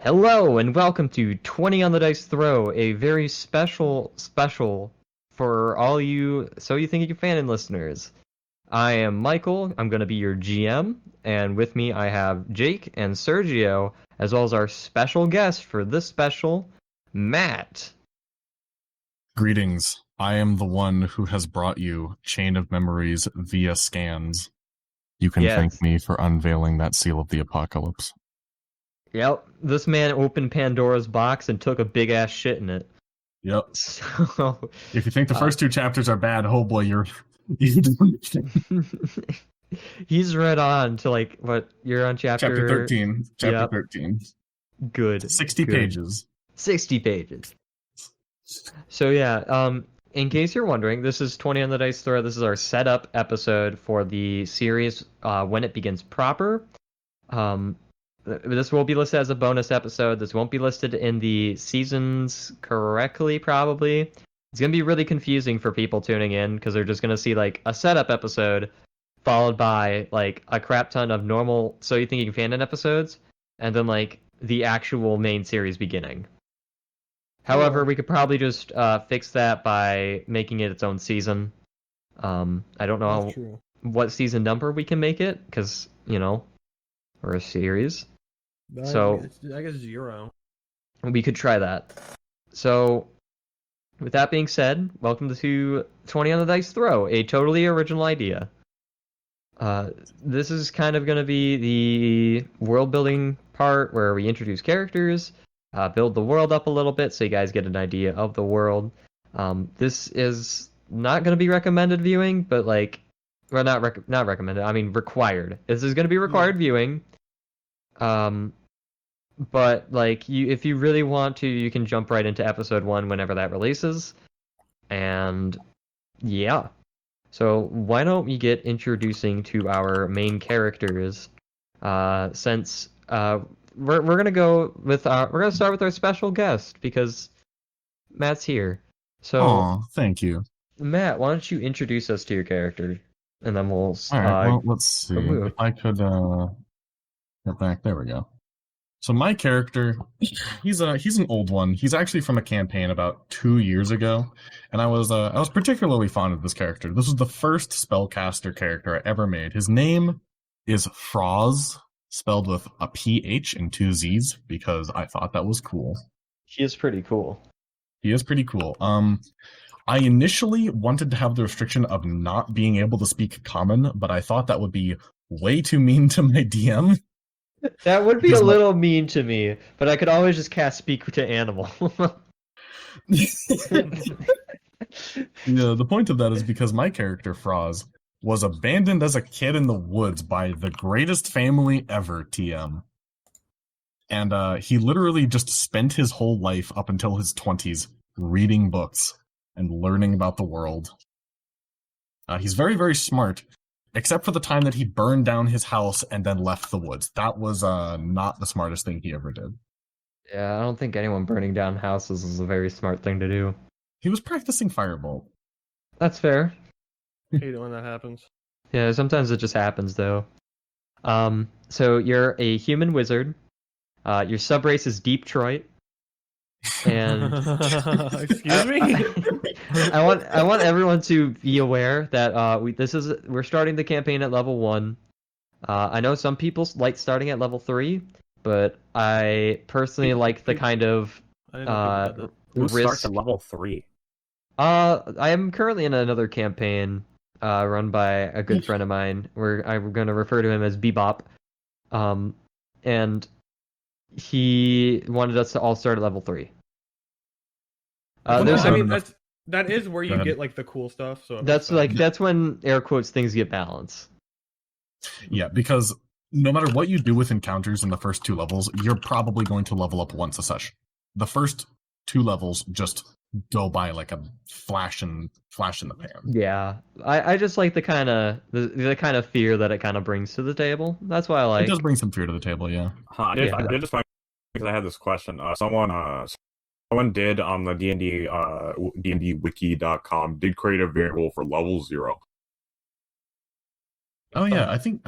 Hello and welcome to 20 on the Dice Throw, a very special for all you So You Think You Can Fanon listeners. I am Michael, I'm going to be your GM, and with me I have Jake and Sergio, as well as our special guest for this special, Matt. Greetings. I am the one who has brought you Chain of Memories via scans. You can thank me for unveiling that seal of the apocalypse. Yep, this man opened Pandora's box and took a big ass shit in it. Yep. So, if you think the first two chapters are bad, oh boy, you're he's read on to what you're on chapter 13. Chapter 13. Good. 60 pages. 60 pages. So yeah, in case you're wondering, this is 20 on the Dice Throw. This is our setup episode for the series when it begins proper. This will be listed as a bonus episode. This won't be listed in the seasons correctly, probably. It's going to be really confusing for people tuning in because they're just going to see a setup episode followed by a crap ton of normal So You Think You Can Fanon episodes and then the actual main series beginning. However, we could probably just fix that by making it its own season. I don't know what season number we can make it because, we're a series. So I guess 0. We could try that. So, with that being said, welcome to 20 on the Dice Throw, a totally original idea. This is kind of going to be the world building part where we introduce characters, build the world up a little bit so you guys get an idea of the world. This is not going to be recommended viewing, but not recommended. I mean required. This is going to be required viewing. But if you really want to, you can jump right into episode 1 whenever that releases. And yeah. So why don't we get introducing to our main characters? Since we're gonna go with we're gonna start with our special guest because Matt's here. So thank you, Matt. Why don't you introduce us to your character, and then we'll. All right. Well, let's see. If I could get back. There we go. So my character, he's an old one. He's actually from a campaign about 2 years ago, and I was particularly fond of this character. This was the first spellcaster character I ever made. His name is Froz, spelled with a PH and 2 Z's, because I thought that was cool. He is pretty cool. I initially wanted to have the restriction of not being able to speak Common, but I thought that would be way too mean to my DM. That would be a little mean to me, but I could always just cast Speak to Animal. The point of that is because my character, Froz, was abandoned as a kid in the woods by the greatest family ever, TM. And he literally just spent his whole life up until his 20s reading books and learning about the world. He's very, very smart. Except for the time that he burned down his house and then left the woods. That was not the smartest thing he ever did. Yeah, I don't think anyone burning down houses is a very smart thing to do. He was practicing Firebolt. That's fair. I hate it when that happens. Yeah, sometimes it just happens, though. So you're a human wizard. Your subrace is Deep-Troit. And excuse me. I want everyone to be aware that we're starting the campaign at level 1. I know some people like starting at level 3, but I personally like the kind of who starts at level 3. I am currently in another campaign run by a good friend of mine where I'm going to refer to him as Bebop, and he wanted us to all start at level 3. That is where you get the cool stuff. So that's when air quotes things get balance. Yeah, because no matter what you do with encounters in the first 2 levels, you're probably going to level up once a session. The first 2 levels just go by like a flash in the pan. Yeah, I just like the kind of fear that it kind of brings to the table. That's why I like. It does bring some fear to the table, yeah. I did just find because I had this question. Someone did on the DNDwiki.com did create a variable for level 0. Oh yeah, I think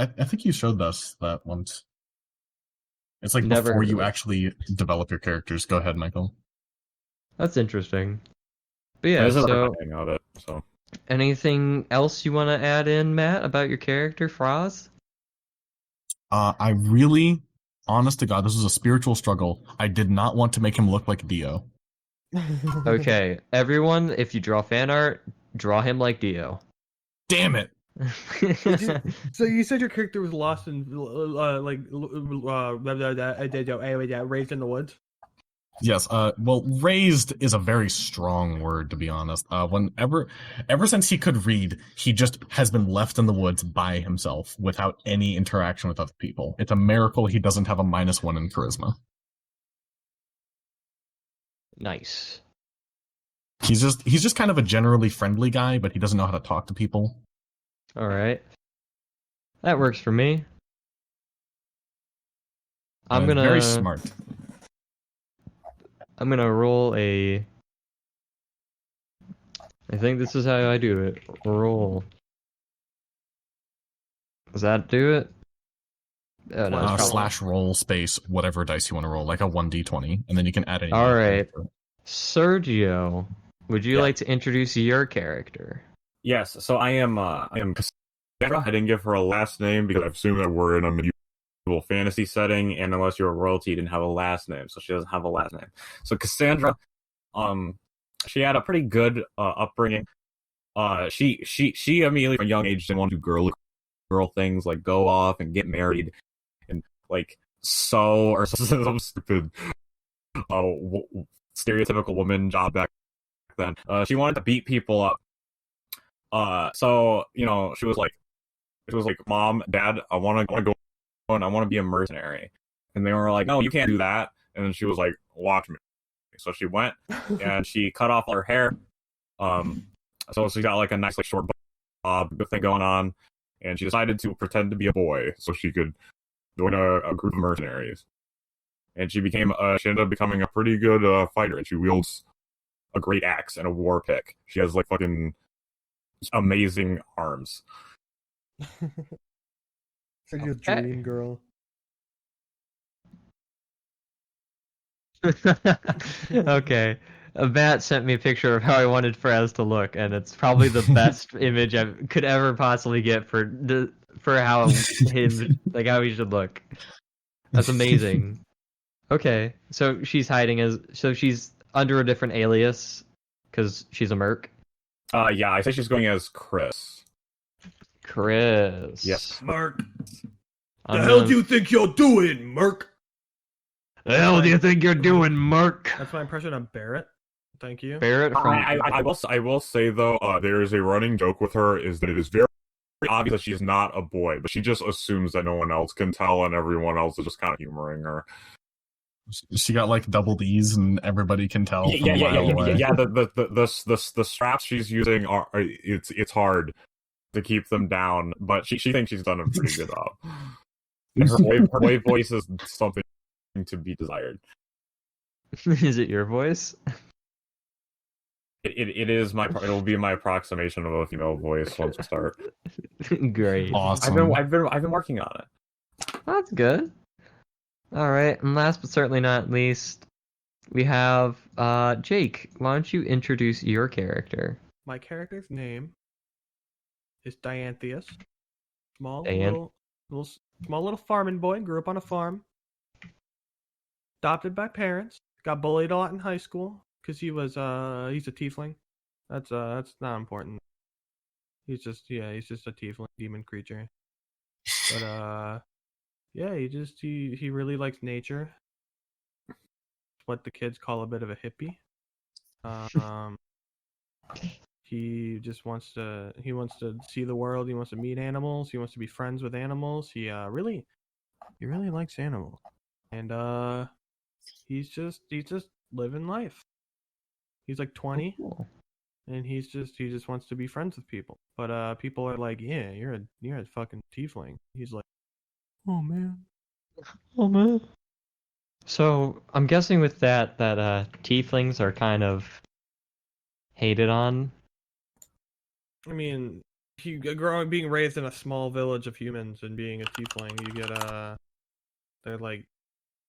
you showed us that once. It's like Never before heard you of it. actually develop your characters. Go ahead, Michael. That's interesting. But yeah, This is so the of it. So anything else you want to add in, Matt, about your character, Froz? I really, honest to God, this was a spiritual struggle. I did not want to make him look like Dio. Okay, everyone, if you draw fan art, draw him like Dio. Damn it! So you said your character was lost in raised in the woods. Yes, well, raised is a very strong word, to be honest. Ever since he could read, he just has been left in the woods by himself without any interaction with other people. It's a miracle he doesn't have a -1 in charisma. Nice. He's just kind of a generally friendly guy, but he doesn't know how to talk to people. All right. That works for me. I'm gonna very smart. I'm gonna roll a. I think this is how I do it. Roll. Does that do it? Oh, no, it's probably... /roll space whatever dice you want to roll, like a 1d20, and then you can add any. All right, Sergio, would you Yeah. like to introduce your character? yes, so I am Cassandra. I didn't give her a last name because I assume that we're in a medieval fantasy setting, and unless you're a royalty, you didn't have a last name, so she doesn't have a last name. So Cassandra, she had a pretty good upbringing. She immediately from a young age didn't want to do girl things like go off and get married and like sew or some stupid stereotypical woman job back then. She wanted to beat people up. So she was like, Mom, Dad, I want to go and I want to be a mercenary. And they were like, no, you can't do that. And then she was like, watch me. So she went and she cut off all her hair. So she got like a nice like short bob thing going on, and she decided to pretend to be a boy so she could join a group of mercenaries. And she ended up becoming a pretty good fighter, and she wields a great axe and a war pick. She has like fucking amazing arms. Such a dream girl. Okay. Matt sent me a picture of how I wanted Fraz to look, and it's probably the best image I could ever possibly get for how how he should look. That's amazing. Okay, so she's she's under a different alias because she's a merc. Yeah, I think she's going as Chris. Chris. Yes. Merc. The hell do you think you're doing, Merc? The hell do you think you're doing, Merc? That's my impression of Barrett. Thank you. Barrett from... I will say though, there is a running joke with her is that it is very obvious that she's not a boy, but she just assumes that no one else can tell, and everyone else is just kind of humoring her. She got like double D's, and everybody can tell. Yeah. The straps she's using are it's hard to keep them down, but she thinks she's done a pretty good job. And her wave voice is something to be desired. Is it your voice? It is it'll be my approximation of a female voice once we start. Great. Awesome. I've been working on it. That's good. All right, and last but certainly not least, we have Jake. Why don't you introduce your character? My character's name is Diantheus. Small little farming boy. Grew up on a farm. Adopted by parents. Got bullied a lot in high school because he's a tiefling. That's not important. He's just a tiefling demon creature. But yeah, he really likes nature. What the kids call a bit of a hippie. He just wants to see the world. He wants to meet animals. He wants to be friends with animals. He really likes animals. And he's just living life. He's like 20. Cool. And he just wants to be friends with people. But people are like, "Yeah, you're a fucking tiefling." He's like, "Oh man." Oh man. So I'm guessing with that tieflings are kind of hated on. I mean, being raised in a small village of humans and being a tiefling, you get they're like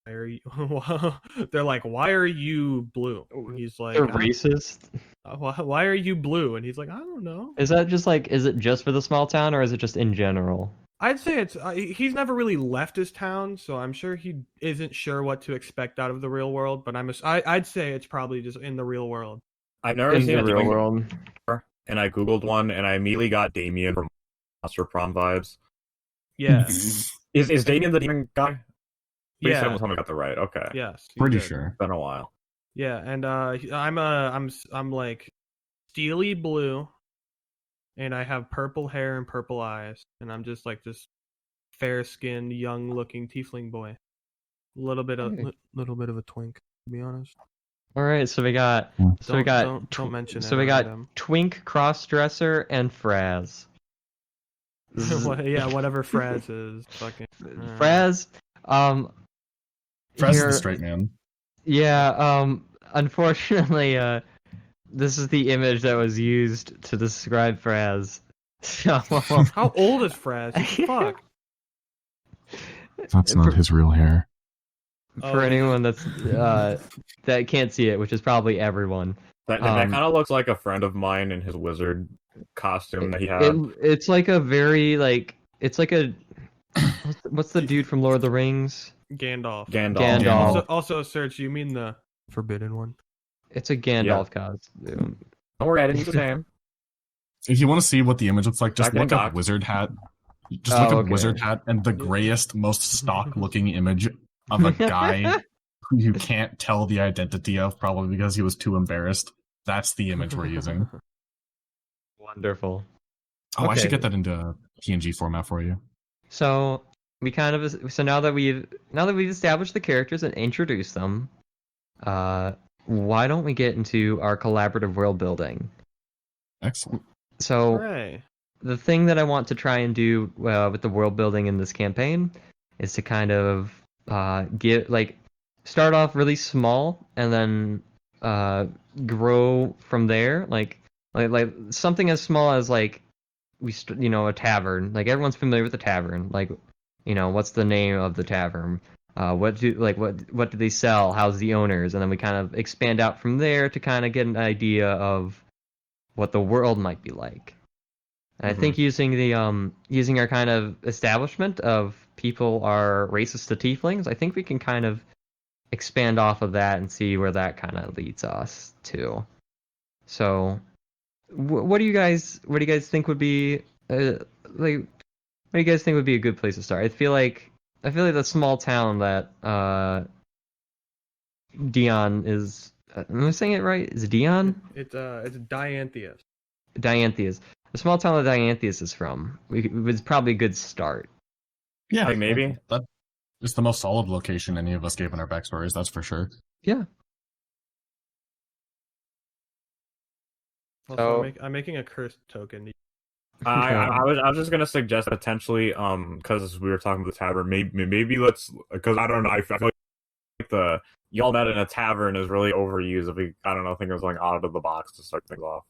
why are you? They're like, why are you blue? And he's like, They're racist. Why are you blue? And he's like, I don't know. Is that just like, is it just for the small town or is it just in general? I'd say it's he's never really left his town, so I'm sure he isn't sure what to expect out of the real world. But I'd say it's probably just in the real world. I've never In seen the a real demon world. before, and I googled one, and I immediately got Damien from Monster Prom vibes. Yeah. Is Damien the demon guy? Please Yeah. tell me I got that right. Okay. Yes. you Pretty did. sure. It's been a while. Yeah, and I'm like steely blue, and I have purple hair and purple eyes, and I'm just like this fair-skinned, young-looking tiefling boy. Little bit of a twink, to be honest. All right, so we got Don't mention it. so we got Twink, Crossdresser, and Fraz. Yeah, whatever Fraz is. Fucking Fraz, Fraz is here- the straight man. Yeah, unfortunately, this is the image that was used to describe Fraz. So, How old is Fraz? What the fuck? That's not his real hair. for anyone that's that can't see it, which is probably everyone. That kind of looks like a friend of mine in his wizard costume that he had. It's like a very like it's like a what's the dude from Lord of the Rings? Gandalf. Gandalf. Also, Serge, you mean the forbidden one? It's a Gandalf costume. Don't worry, I didn't use his name. If you want to see what the image looks like, just Back in look the up doc. wizard hat. Just look up okay. wizard hat and the grayest, most stock-looking image of a guy who you can't tell the identity of, probably because he was too embarrassed. That's the image we're using. Wonderful. Oh, I should Okay. get that into PNG format for you. So now that we've established the characters and introduced them, why don't we get into our collaborative world building? Excellent. So Hooray. the thing that I want to try and do with the world building in this campaign is to kind of start off really small and then grow from there. Like something as small as like a tavern. Like everyone's familiar with the tavern. Like what's the name of the tavern? What do they sell? How's the owners? And then we kind of expand out from there to kind of get an idea of what the world might be like. And I think using our kind of establishment of people are racist to tieflings, I think we can kind of expand off of that and see where that kind of leads us to. So, what do you guys think would be what do you guys think would be a good place to start? I feel like the small town that Dion is. Am I saying it right? Is it Dion? It's Diantheus. Diantheus. The small town that Diantheus is from. It was probably a good start. Yeah, Like, maybe. that is the most solid location any of us gave in our backstories. That's for sure. Yeah. Also, So- I'm making a cursed token. I was just gonna suggest potentially because we were talking about the tavern, maybe let's, because I don't know, I feel like the y'all met in a tavern is really overused. If we think it was like out of the box to start things off.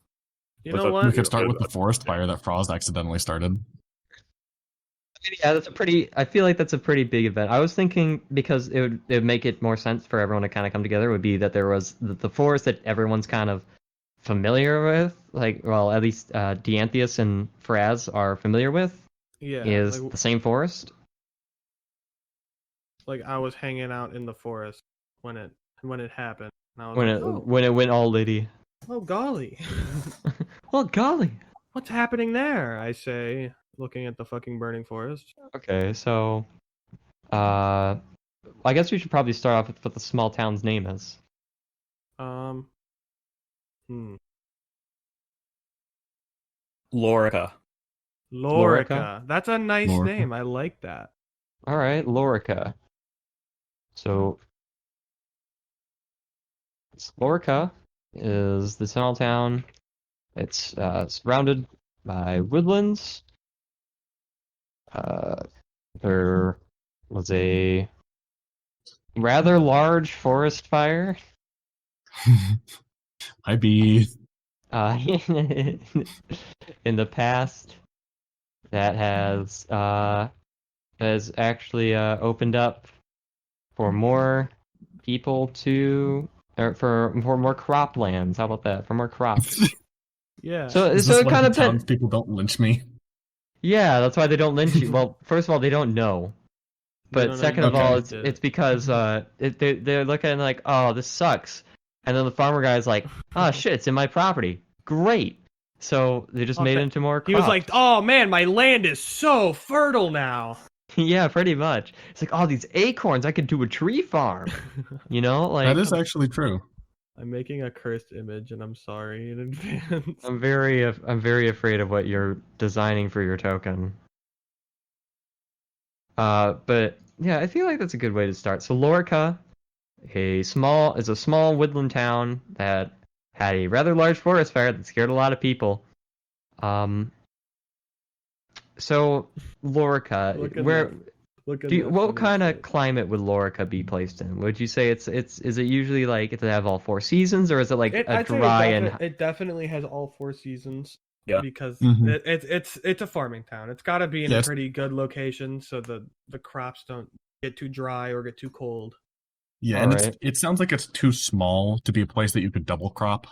You What's know up? what? We could start with the forest fire that Frost accidentally started. Yeah, I feel like that's a pretty big event. I was thinking because it would make it more sense for everyone to kind of come together would be that there was the forest that everyone's kind of familiar with, at least Diantheus and Fraz are familiar with, Yeah, is like, the same forest. like I was hanging out in the forest when it happened. And I was When like, when it went all litty. oh golly, Well, golly. what's happening there? I say, looking at the fucking burning forest. Okay, so I guess we should probably start off with what the small town's name is. Lorica. Lorica. That's a nice Lorica. name. I like that. All right, Lorica. So Lorica is the small town. It's surrounded by woodlands. There was a rather large forest fire I'd be in the past that has actually opened up for more people to, or for more croplands. How about that? For more crops. Yeah. So Is so this it why kind the of townspeople don't lynch me? yeah, that's why they don't lynch you. Well, first of all, they don't know. They But don't know second you of all, did it's it. because they're looking like, oh, this sucks, and then the farmer guy's like, oh shit, it's in my property, great. So they just made it Okay. into more He was crops. like, "Oh man, my land is so fertile now." Yeah, pretty much. It's like, oh, these acorns, I could do a tree farm. You know, like That is actually true. I'm making a cursed image, and I'm sorry in advance. I'm very afraid of what you're designing for your token. But yeah, I feel like that's a good way to start. So Lorica, is a small woodland town that had a rather large forest fire that scared a lot of people. So Lorica, Look at where that. Look at do you, that what funny kind of shit. climate would Lorica be placed in? Would you say it's is it usually like it have all four seasons, or is it like a I'd say dry and it definitely has all four seasons. Yeah. Because Mhm. it's a farming town. It's got to be in a Yes. pretty good location so the crops don't get too dry or get too cold. Yeah, and Alright. it sounds like it's too small to be a place that you could double crop.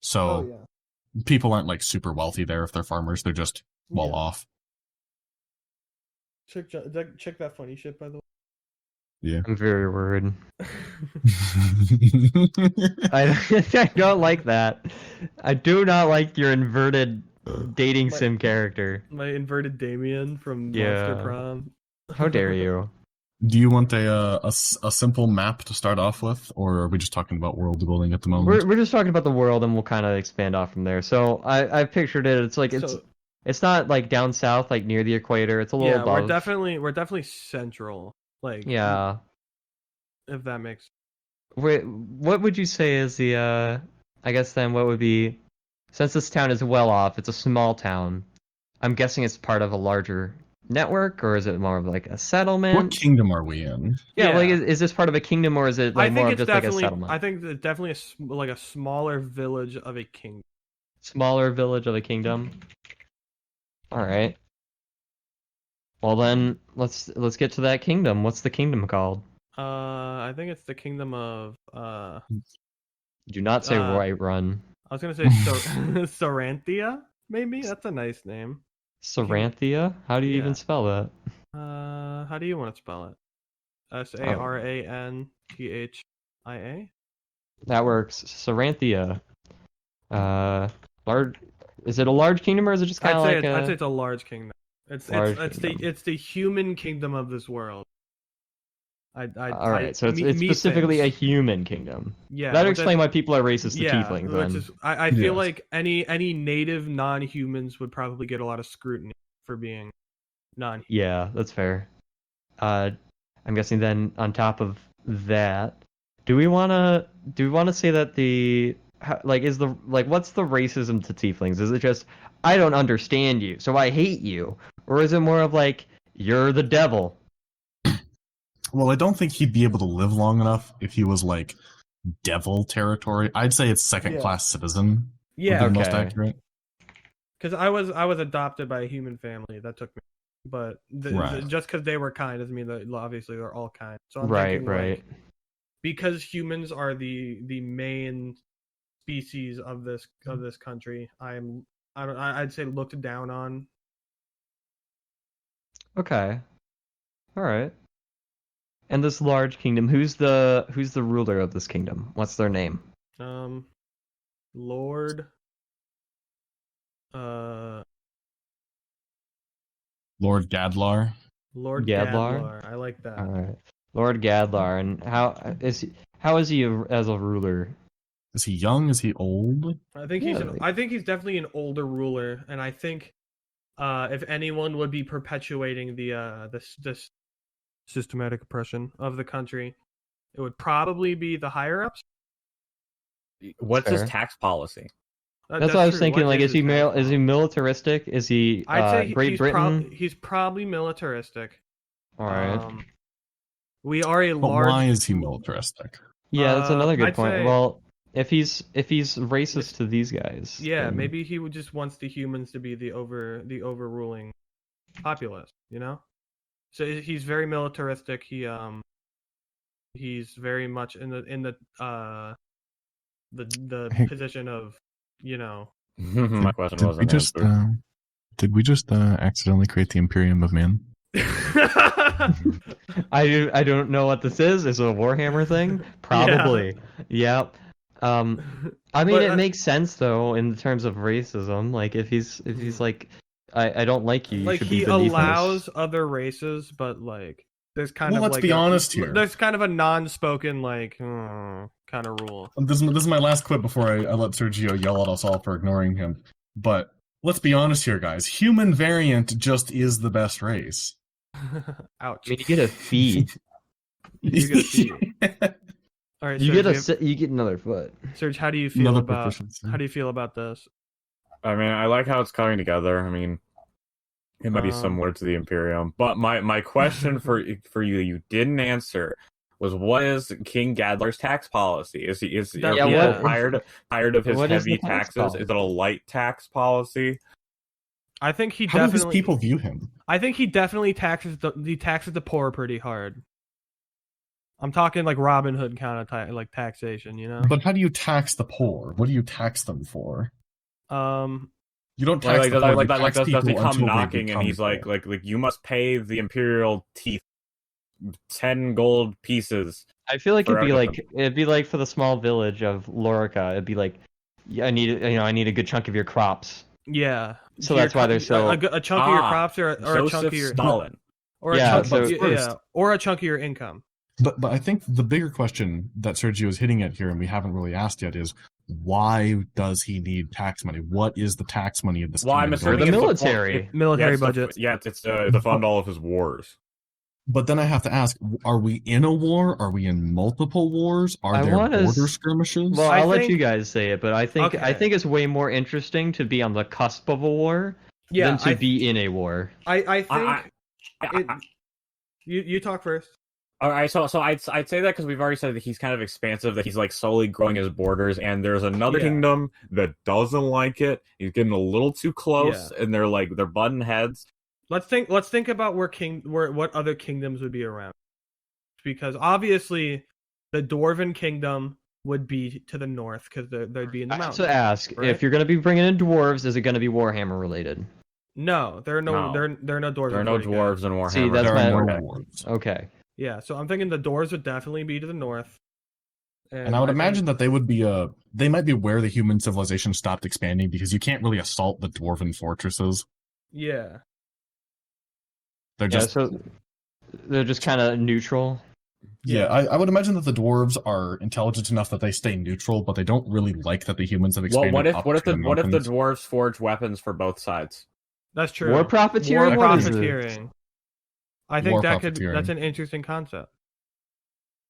So Oh yeah. people aren't like super wealthy there if they're farmers. They're just well Yeah. off. Check that funny shit by the Yeah. I'm very worried. way. I don't like that. I do not like your inverted dating My- sim character. My inverted Damien from Monster Yeah. Prom. How dare you? Do you want a simple map to start off with, or are we just talking about world building at the moment? We're just talking about the world, and we'll kind of expand off from there. So I pictured it. It's like So it's not like down south, like near the equator. It's a little yeah, above. we're definitely central. Like Yeah. if that makes Wait, what would you say is the I guess then what would be, since this town is well off, it's a small town. I'm guessing it's part of a larger network, or is it more of like a settlement? What kingdom are we in? Yeah, like Yeah. is this part of a kingdom, or is it like I more think of it's just like a definitely settlement? I think it's definitely like a smaller village of a kingdom. Smaller village of a kingdom. All right. Well then, let's get to that kingdom. What's the kingdom called? I think it's the kingdom of Do not say Whiterun. I was gonna say Saranthia, maybe? That's a nice name. Saranthia? How do you even Yeah. spell that? How do you want to spell it? Saranthia. That works. Saranthia. Large. Is it a large kingdom, or is it just kind of like I'd say it's a large kingdom. It's kingdom? the human kingdom of this world. All right, so it's specifically a human kingdom. Yeah. That'd explain why people are racist to tieflings. Which Then. is I feel Yes. like any native non-humans would probably get a lot of scrutiny for being non. Yeah, that's fair. I'm guessing then on top of that, do we wanna say that what's the racism to tieflings? Is it just I don't understand you, so I hate you, or is it more of like you're the devil? Well, I don't think he'd be able to live long enough if he was like devil territory. I'd say it's second class citizen. Yeah, would be the most okay. accurate. because I was adopted by a human family that took me, but Right. just because they were kind doesn't mean that obviously they're all kind. So I'm Right, thinking, right. like, because humans are the main species of this country, I'd say looked down on. Okay. All right. And this large kingdom, who's the ruler of this kingdom? What's their name? Lord Lord Gadlar. Lord Gadlar? Gadlar. I like that. All right. Lord Gadlar, and how is he as a ruler? Is he young? Is he old? I think he's definitely an older ruler, and I think if anyone would be perpetuating this systematic oppression of the country, it would probably be the higher ups. What's Fair. his tax policy? That's what I was true. thinking. What Like, is he his tax is he policy? militaristic? Is he I'd say Great Britain? he's probably militaristic. All right. We are a But large. why is he militaristic? Yeah, that's another good I'd point. say- Well, if he's racist to these guys, Yeah, then- maybe he would just wants the humans to be the overruling populace, you know? So he's very militaristic. He He's very much in the Hey. position of, you know. My question Did we wasn't just answered. did we just accidentally create the Imperium of Man? I don't know what this is. Is it a Warhammer thing? Probably. Yep. I mean, But, it makes sense though in terms of racism. Like, if he's like, I don't like you. You like should he be beneath allows us. other races, but like there's kind Well, of let's like be honest here. There's kind of a non-spoken like kind of rule. This is my last quip before I let Sergio yell at us all for ignoring him. But let's be honest here, guys. Human variant just is the best race. Ouch. I mean, you get a fee. You get a fee. All right, You Serge, get you get another foot. Serge, how do you feel Another about proficiency. how do you feel about this? I mean, I like how it's coming together. I mean, it might be similar to the Imperium, but my question for you didn't answer was, what is King Gadlar's tax policy? Are people tired of his what is heavy the tax taxes? policy? Is it a light tax policy? I think he How do his definitely people view him? I think he definitely taxes the poor pretty hard. I'm talking like Robin Hood kind of like taxation, you know. But how do you tax the poor? What do you tax them for? You don't tax Like, the poor. like, you like, tax does he people come until they knocking and become he's poor. like, you must pay the Imperial teeth 10 gold pieces. I feel like For it'd be like for the small village of Lorica. It'd be like, yeah, I need a good chunk of your crops. Yeah. So that's why they're so. a chunk of your crops or a chunk Joseph of your Stalin. or a Yeah, chunk so- or a chunk of your income. But I think the bigger question that Sergio is hitting at here, and we haven't really asked yet, is why does he need tax money? What is the tax money of this? Well, I'm kingdom assuming going the to? it's military. Military it's budget. it's to fund all of his wars. But then I have to ask: are we in a war? Are we in multiple wars? Are I there wanna border skirmishes? Well, I I'll let think- you guys say it, but I think Okay. it's way more interesting to be on the cusp of a war Yeah, than to be in a war. I think I- you talk first. All right, so I'd say that because we've already said that he's kind of expansive, that he's like slowly growing his borders, and there's another Yeah. kingdom that doesn't like it. He's getting a little too close, and they're butting heads. Let's think about what other kingdoms would be around, because obviously the Dwarven kingdom would be to the north because they'd be in the I have mountains. to ask, right? if you're going to be bringing in dwarves, is it going to be Warhammer related? No, there are no No. there are no dwarves. There are no dwarves in Warhammer. See, that's there my- are no okay. wars. Okay. Yeah, so I'm thinking the dwarves would definitely be to the north. And I would imagine that they would be they might be where the human civilization stopped expanding, because you can't really assault the dwarven fortresses. Yeah. They're Yeah, just so they're just kind of neutral. yeah. I would imagine that the dwarves are intelligent enough that they stay neutral, but they don't really like that the humans have Well, expanded. what if to the mountains. dwarves forge weapons for both sides? That's true. War profiteering? War What is it? profiteering. I think War that's profiteering. an interesting concept.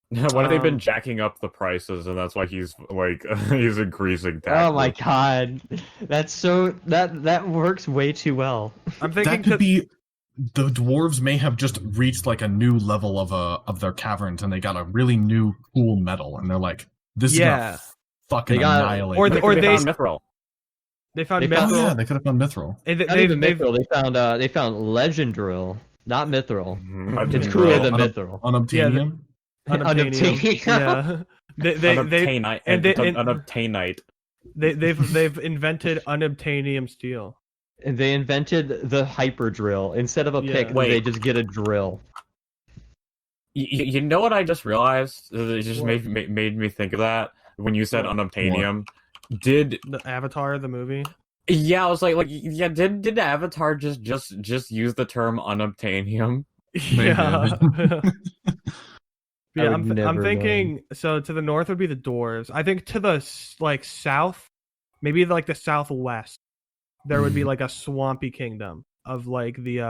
What if they've been Um, jacking up the prices, and that's why he's like he's increasing taxes? Oh my god, that's so that works way too well. I'm thinking That could be the dwarves may have just reached like a new level of their caverns, and they got a really new cool metal, and they're like, "This is Yeah. gonna fucking They got- annihilate." or me." the- or they- found mithril. they found They Oh found- mithril. yeah, they could have found mithril. And Not even mithril. They found legend drill, not mithril. It's Mhm. cooler than Unob- mithril. Unobtainium. Unobtainium. Yeah. Unobtainite. They've invented unobtainium steel. And they invented the hyper drill. Instead of a pick, Yeah. Wait. they just get a drill. You know what I just realized? It just What? made me think of that when you said What? unobtainium. Did The Avatar, the movie. yeah? I was like yeah. Did Avatar just use the term unobtainium? Yeah. I Yeah, would I'm never thinking. So to the north would be the dwarves. I think to the south, maybe like the southwest, there would be like a swampy kingdom of like the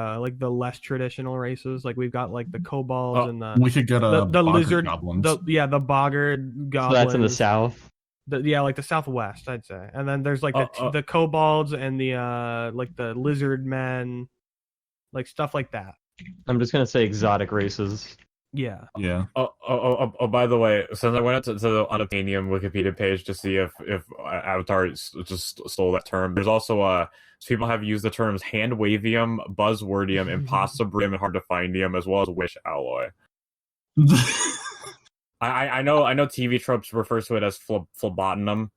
less traditional races. Like we've got like the kobolds and We could get the boggart lizard goblins. the boggart So goblins. that's in the south. Like the southwest, I'd say. And then there's like the kobolds and the like the lizard men, like stuff like that. I'm just gonna say exotic races. Yeah. Yeah. Oh, by the way, since I went to the unobtainium Wikipedia page to see if Avatar just stole that term, there's also so people have used the terms handwavium, buzzwordium, impossibrium, and hard to findium, as well as wish alloy. I know TV tropes refers to it as phlebotinum.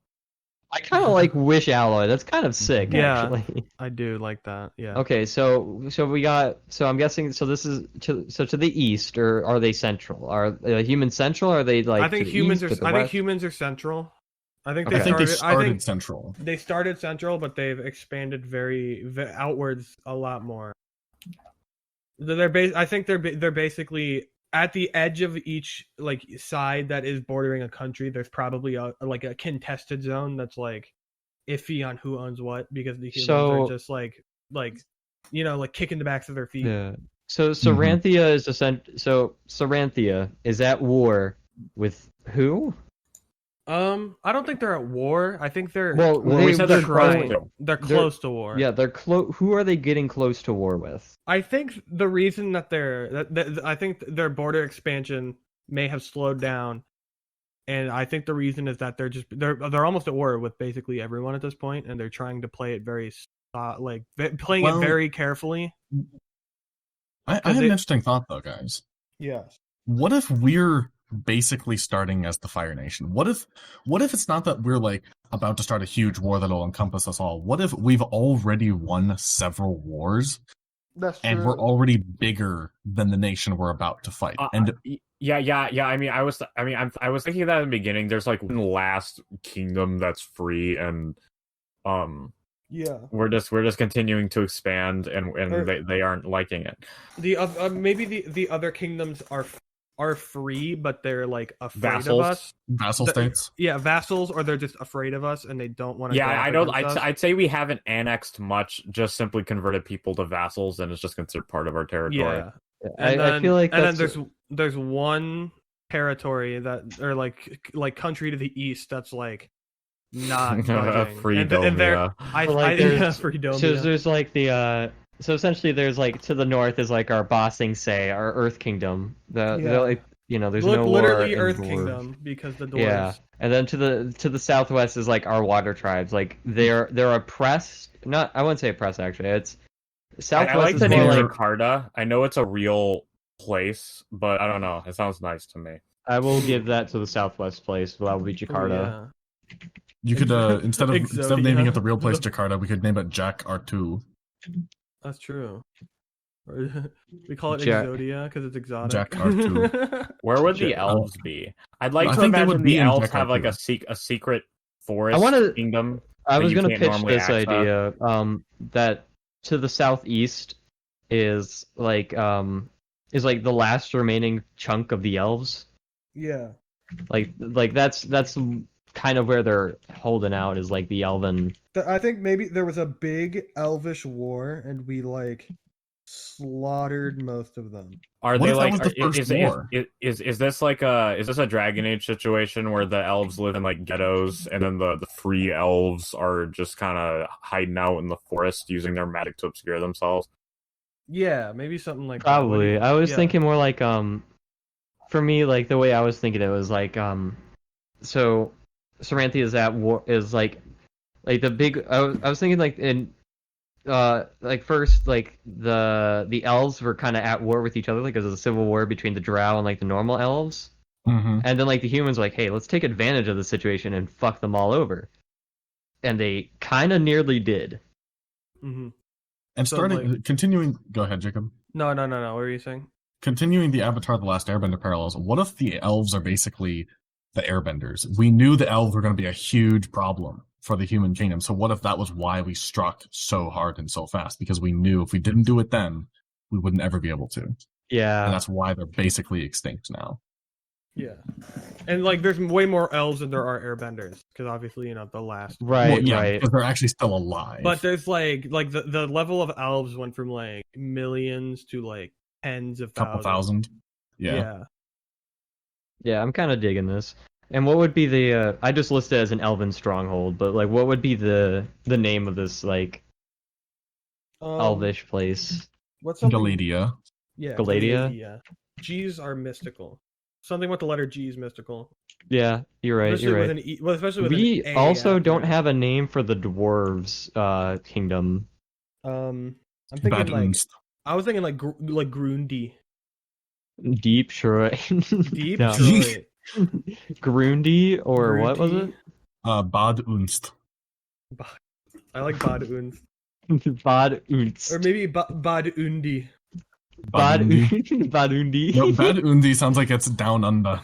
I kind of like Wish Alloy. That's kind of sick, Yeah. actually. I do like that. Yeah. Okay, so we got. So I'm guessing. So this is to the east, or are they central? Are humans central? Or are they like? I think to the humans east, are. to the I think west? humans are central. I think Okay. they I think they started. I think central. they started central, but they've expanded outwards a lot more. I think they're basically at the edge of each like side that is bordering a country. There's probably a contested zone that's like iffy on who owns what, because the humans are just like like kicking the backs of their feet. Yeah. So Saranthia is So Saranthia is at war with who? I don't think they're at war. I think they're We said they're trying. close. They're close to war. Yeah, they're close. Who are they getting close to war with? I think the reason that I think their border expansion may have slowed down, and I think the reason is that they're almost at war with basically everyone at this point, and they're trying to play it very playing it very carefully. I have an interesting thought though, guys. Yes. What if we're basically starting as the Fire Nation? What if it's not that we're like about to start a huge war that'll encompass us all? What if we've already won several wars? That's true. And we're already bigger than the nation we're about to fight. And yeah. I mean, I was thinking that in the beginning. There's like one last kingdom that's free, and yeah, we're just continuing to expand, and they aren't liking it. Maybe the other kingdoms are free, but they're like afraid Vassals? of us. Vassal states? Yeah, vassals, or they're just afraid of us and they don't want to. Yeah, I don't. I'd say we haven't annexed much. Just simply converted people to vassals, and it's just considered part of our territory. Yeah, I feel like. And then there's one territory that, or like country to the east that's like not budging. Freedom. And there's freedom. So there's like the. So essentially, there's like to the north is like our Bossing Say, our Earth Kingdom. There's no literally war Earth and Kingdom because the dwarves. Yeah, and then to the southwest is like our water tribes. Like they're oppressed. Not, I wouldn't say oppressed actually. It's southwest. I like is the more name like, Jakarta. I know it's a real place, but I don't know. It sounds nice to me. I will give that to the southwest place. That would be Jakarta. Yeah. You could instead of Exodia. naming it the real place Jakarta, we could name it Jack R2. That's true. We call it Jack. Exodia because it's exotic. Jack R2. Where would the elves be? I'd like I to think they imagine would be the in elves have like Jakarta. a secret forest kingdom. I that was you gonna can't pitch normally this access. idea. That to the southeast is like the last remaining chunk of the elves. Yeah. Like that's kind of where they're holding out, is like the elven. I think maybe there was a big elvish war and we like slaughtered most of them. Are What they if that like? was the first war? Is this like is this a Dragon Age situation where the elves live in like ghettos and then the free elves are just kind of hiding out in the forest using their magic to obscure themselves? Yeah, maybe something like Probably. that. I was thinking more like for me, like the way I was thinking it was like so Saranthia is at war, is like the big. I was thinking like in like first like the elves were kind of at war with each other, like, because of the civil war between the drow and like the normal elves. Mm-hmm. And then like the humans were like, hey, let's take advantage of the situation and fuck them all over. And they kind of nearly did. Mm-hmm. And So, continuing. Go ahead, Jacob. No. What were you saying? Continuing the Avatar: The Last Airbender parallels, what if the elves are basically the airbenders? We knew the elves were going to be a huge problem for the human kingdom, so what if that was why we struck so hard and so fast? Because we knew if we didn't do it then, we wouldn't ever be able to. Yeah. And that's why they're basically extinct now. Yeah. And like there's way more elves than there are airbenders, because obviously, the last. Right, Well, yeah, right. because they're actually still alive. But there's like the level of elves went from like millions to like tens of couple thousands. thousand. Yeah. Yeah, I'm kind of digging this. And what would be the? I just listed it as an elven stronghold, but like, what would be the name of this like elvish place? What's something? Galadia. Yeah. Galadia? G's are mystical. Something with the letter G is mystical. Yeah, you're right. Especially You're with right. an E, well, especially with We an A also after don't it. have a name for the dwarves kingdom. I'm thinking like Badunst. I was thinking like Grundy. Deep Shrine. Deep No. Troy. Grundy or what was it? Bad Unst. I like Bad Unst. Bad Unst. Or maybe Bad Undi. Bad Undi. Badundi. No, Bad Undi sounds like it's down under.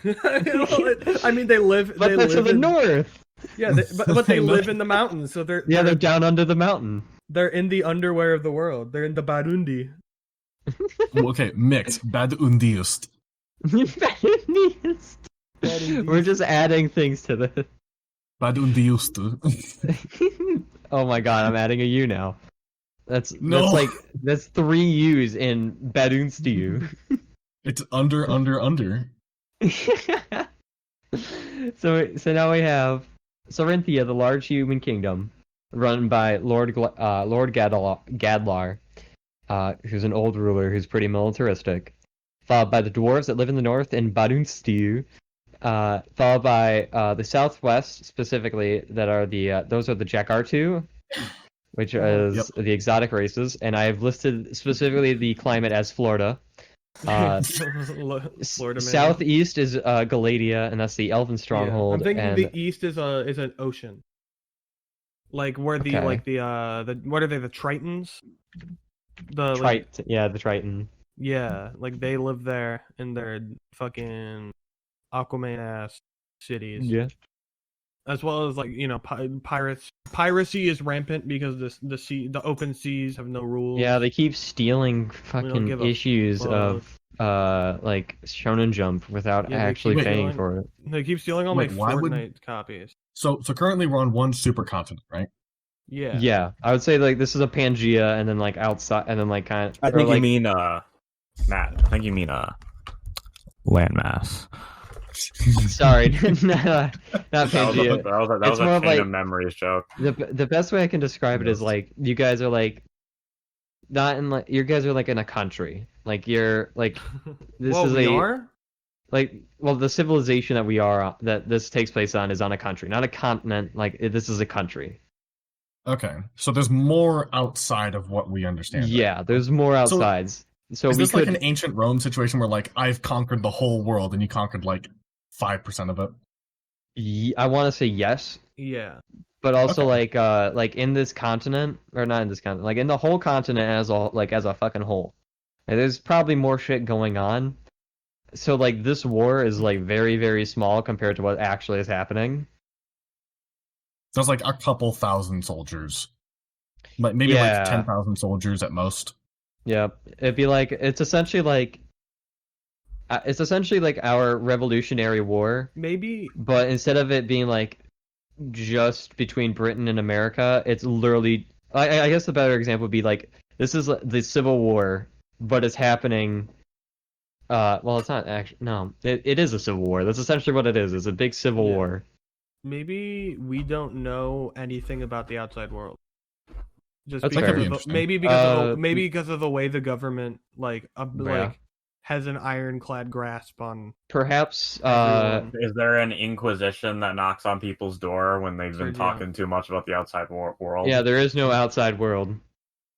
I mean, they live. But they they're live to the in, north. Yeah, but they live in the mountains, so they're Yeah, they're down under the mountain. they're in the underwear of the world. They're in the Badundi. Okay, mixed. Bad Undiust. We're just adding things to this. Bad Undiust. Oh my god, I'm adding a U now. That's No. that's 3 U's in Badunstu. It's under. So now we have Sarinthia, the large human kingdom, run by Lord Gadlar, who's an old ruler who's pretty militaristic, followed by the dwarves that live in the north in Badunstu, followed by the southwest specifically that are those are the Jakartu, which is the exotic races, and I have listed specifically the climate as Florida. Florida man. Southeast is Galadia, and that's the Elven stronghold. I'm thinking and the east is an ocean. Like where the Okay. the what are they, the Tritons? the Triton. Yeah, like they live there in their fucking Aquaman ass cities. Yeah. As well as piracy is rampant because the open seas have no rules. Yeah, they keep stealing give fucking a issues fuck. of like Shonen Jump without Yeah, they actually keep paying stealing- for it. They keep stealing all Wait, my why would- Fortnite copies. So currently we're on one supercontinent, right? Yeah. Yeah, I would say like this is a Pangea, and then like outside, and then like kind of. I think you mean Matt. I think you mean landmass. Sorry, not That was Pangea. that It's was more a of Chain like- of Memories joke. The best way I can describe it is like you guys are like not in like you guys are like in a country. Like you're like this Whoa, is we a are? like the civilization that we are that this takes place on is on a country, not a continent. Like this is a country. Okay, so there's more outside of what we understand. right? Yeah, there's more outsides. So Is we this could like an ancient Rome situation where like I've conquered the whole world and you conquered like 5% of it? I want to say yes, Yeah. but also Okay. like in this continent or not in this continent, like in the whole continent as a fucking whole. Like, there's probably more shit going on. So like this war is like very very small compared to what actually is happening. There's like a couple thousand soldiers, like maybe Yeah. like 10,000 soldiers at most. Yeah, it'd be like it's essentially like our Revolutionary War, Maybe but instead of it being like just between Britain and America, it's literally. I guess the better example would be like this is the Civil War, but it's happening. Well, it's not actually. No, it is a civil war. That's essentially what it is. It's a big civil Yeah. war. maybe we don't know anything about the outside world. Just That's because fair. of Interesting. maybe because of the way the government Yeah. has an ironclad grasp on Perhaps. everyone. Is there an inquisition that knocks on people's door when they've been Sergio. talking too much about the outside world? Yeah, there is no outside world.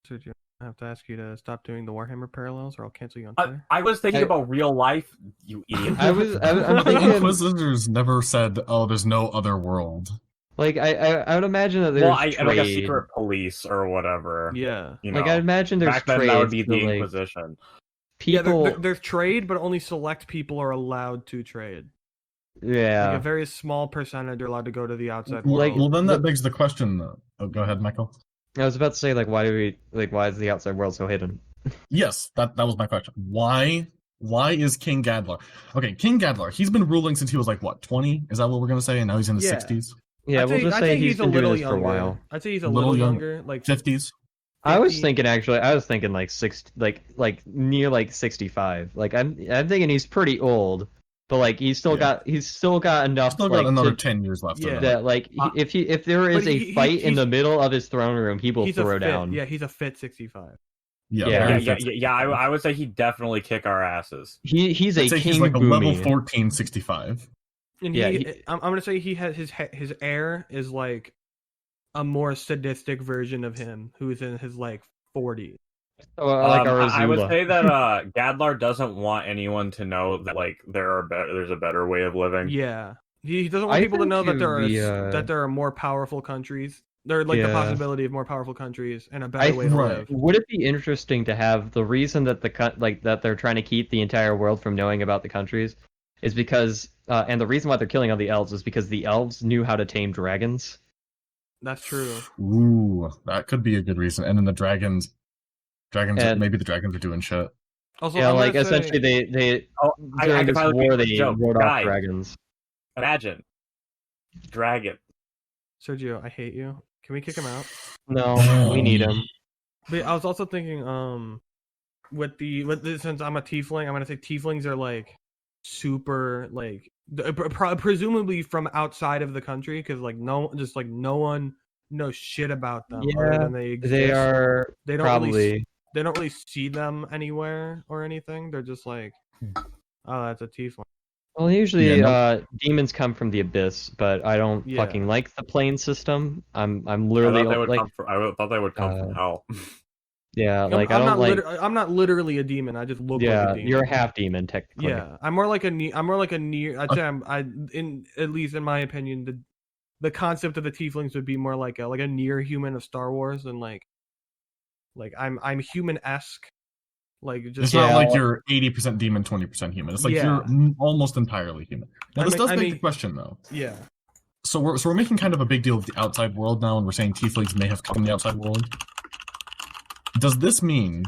Sergio, I have to ask you to stop doing the Warhammer parallels, or I'll cancel you on I, Twitter. I was thinking I- about real life, you idiot. I'm The thinking Inquisitors never said, "Oh, there's no other world." like I would imagine that there's well, like a trade. secret police or whatever. Yeah. You know, Like I imagine there's back then trade. that would be the like, Inquisition. people. Yeah, there's trade, but only select people are allowed to trade. Yeah. Like a very small percentage are allowed to go to the outside Well, Like- world. well, then that begs the question. Oh, go ahead, Michael. I was about to say like why is the outside world so hidden? Yes, that was my question. Why is King Gadlar? Okay, King Gadlar. He's been ruling since he was like what, 20? Is that what we're gonna say? And now he's in his Yeah. 60s, Yeah, I'd we'll just say he's a been doing little this for a younger. while. I'd say he's a Little little younger. younger, like 50s. I was 50. thinking actually, I was thinking like 60, like near like 65. Like I'm thinking he's pretty old, but like he's still got enough. Still like, got another to, 10 years left. Yeah. in him. that like if there is But a fight in he's- the middle of his throne room, he will he's throw a fit. down. Yeah, he's a fit 65. Yeah, Yeah. very Yeah, fit. I would say he'd definitely kick our asses. He's a I'd say king he's like a level boomy. 14 65. And Yeah, I'm gonna say he has his heir is like a more sadistic version of him, who's in his like 40s. So, like a I would Razula. say that Gadlar doesn't want anyone to know that like there's a better way of living. Yeah, he doesn't want I people to think know it that would be, that there are more powerful countries. There like the Yeah. possibility of more powerful countries and a better way to Right. live. Would it be interesting to have the reason that that they're trying to keep the entire world from knowing about the countries is because and the reason why they're killing all the elves is because the elves knew how to tame dragons. That's true. Ooh, that could be a good reason. And then the dragons, And- maybe the dragons are doing shit. Also, Yeah, I'm like gonna say- essentially they Oh, I during can this finally war make they a joke. wrote off Guys, dragons. imagine dragon. Sergio, I hate you. Can we kick him out? No, we need him. But I was also thinking, since I'm a tiefling, I'm gonna say tieflings are like super like presumably from outside of the country because like no one knows shit about them other Yeah, than they exist. They are They don't probably really they don't really see them anywhere or anything. They're just like, oh, that's a tiefling. well usually Yeah, no- demons come from the abyss, but I don't Yeah. fucking like the plane system. I'm I literally thought they would like come from hell. yeah, like I'm I not don't like I'm not literally a demon. I just look like yeah, a demon. you're a half demon technically. Yeah, I'm more like a near. I'd say at least in my opinion, the concept of the tieflings would be more like a near human of Star Wars, and like I'm human-esque, like just It's Yeah, not like like- you're 80% demon, 20% human. It's like Yeah. you're almost entirely human. Now, this does beg the question, though. yeah. So we're making kind of a big deal of the outside world now, and we're saying tieflings may have come from the outside world. Does this mean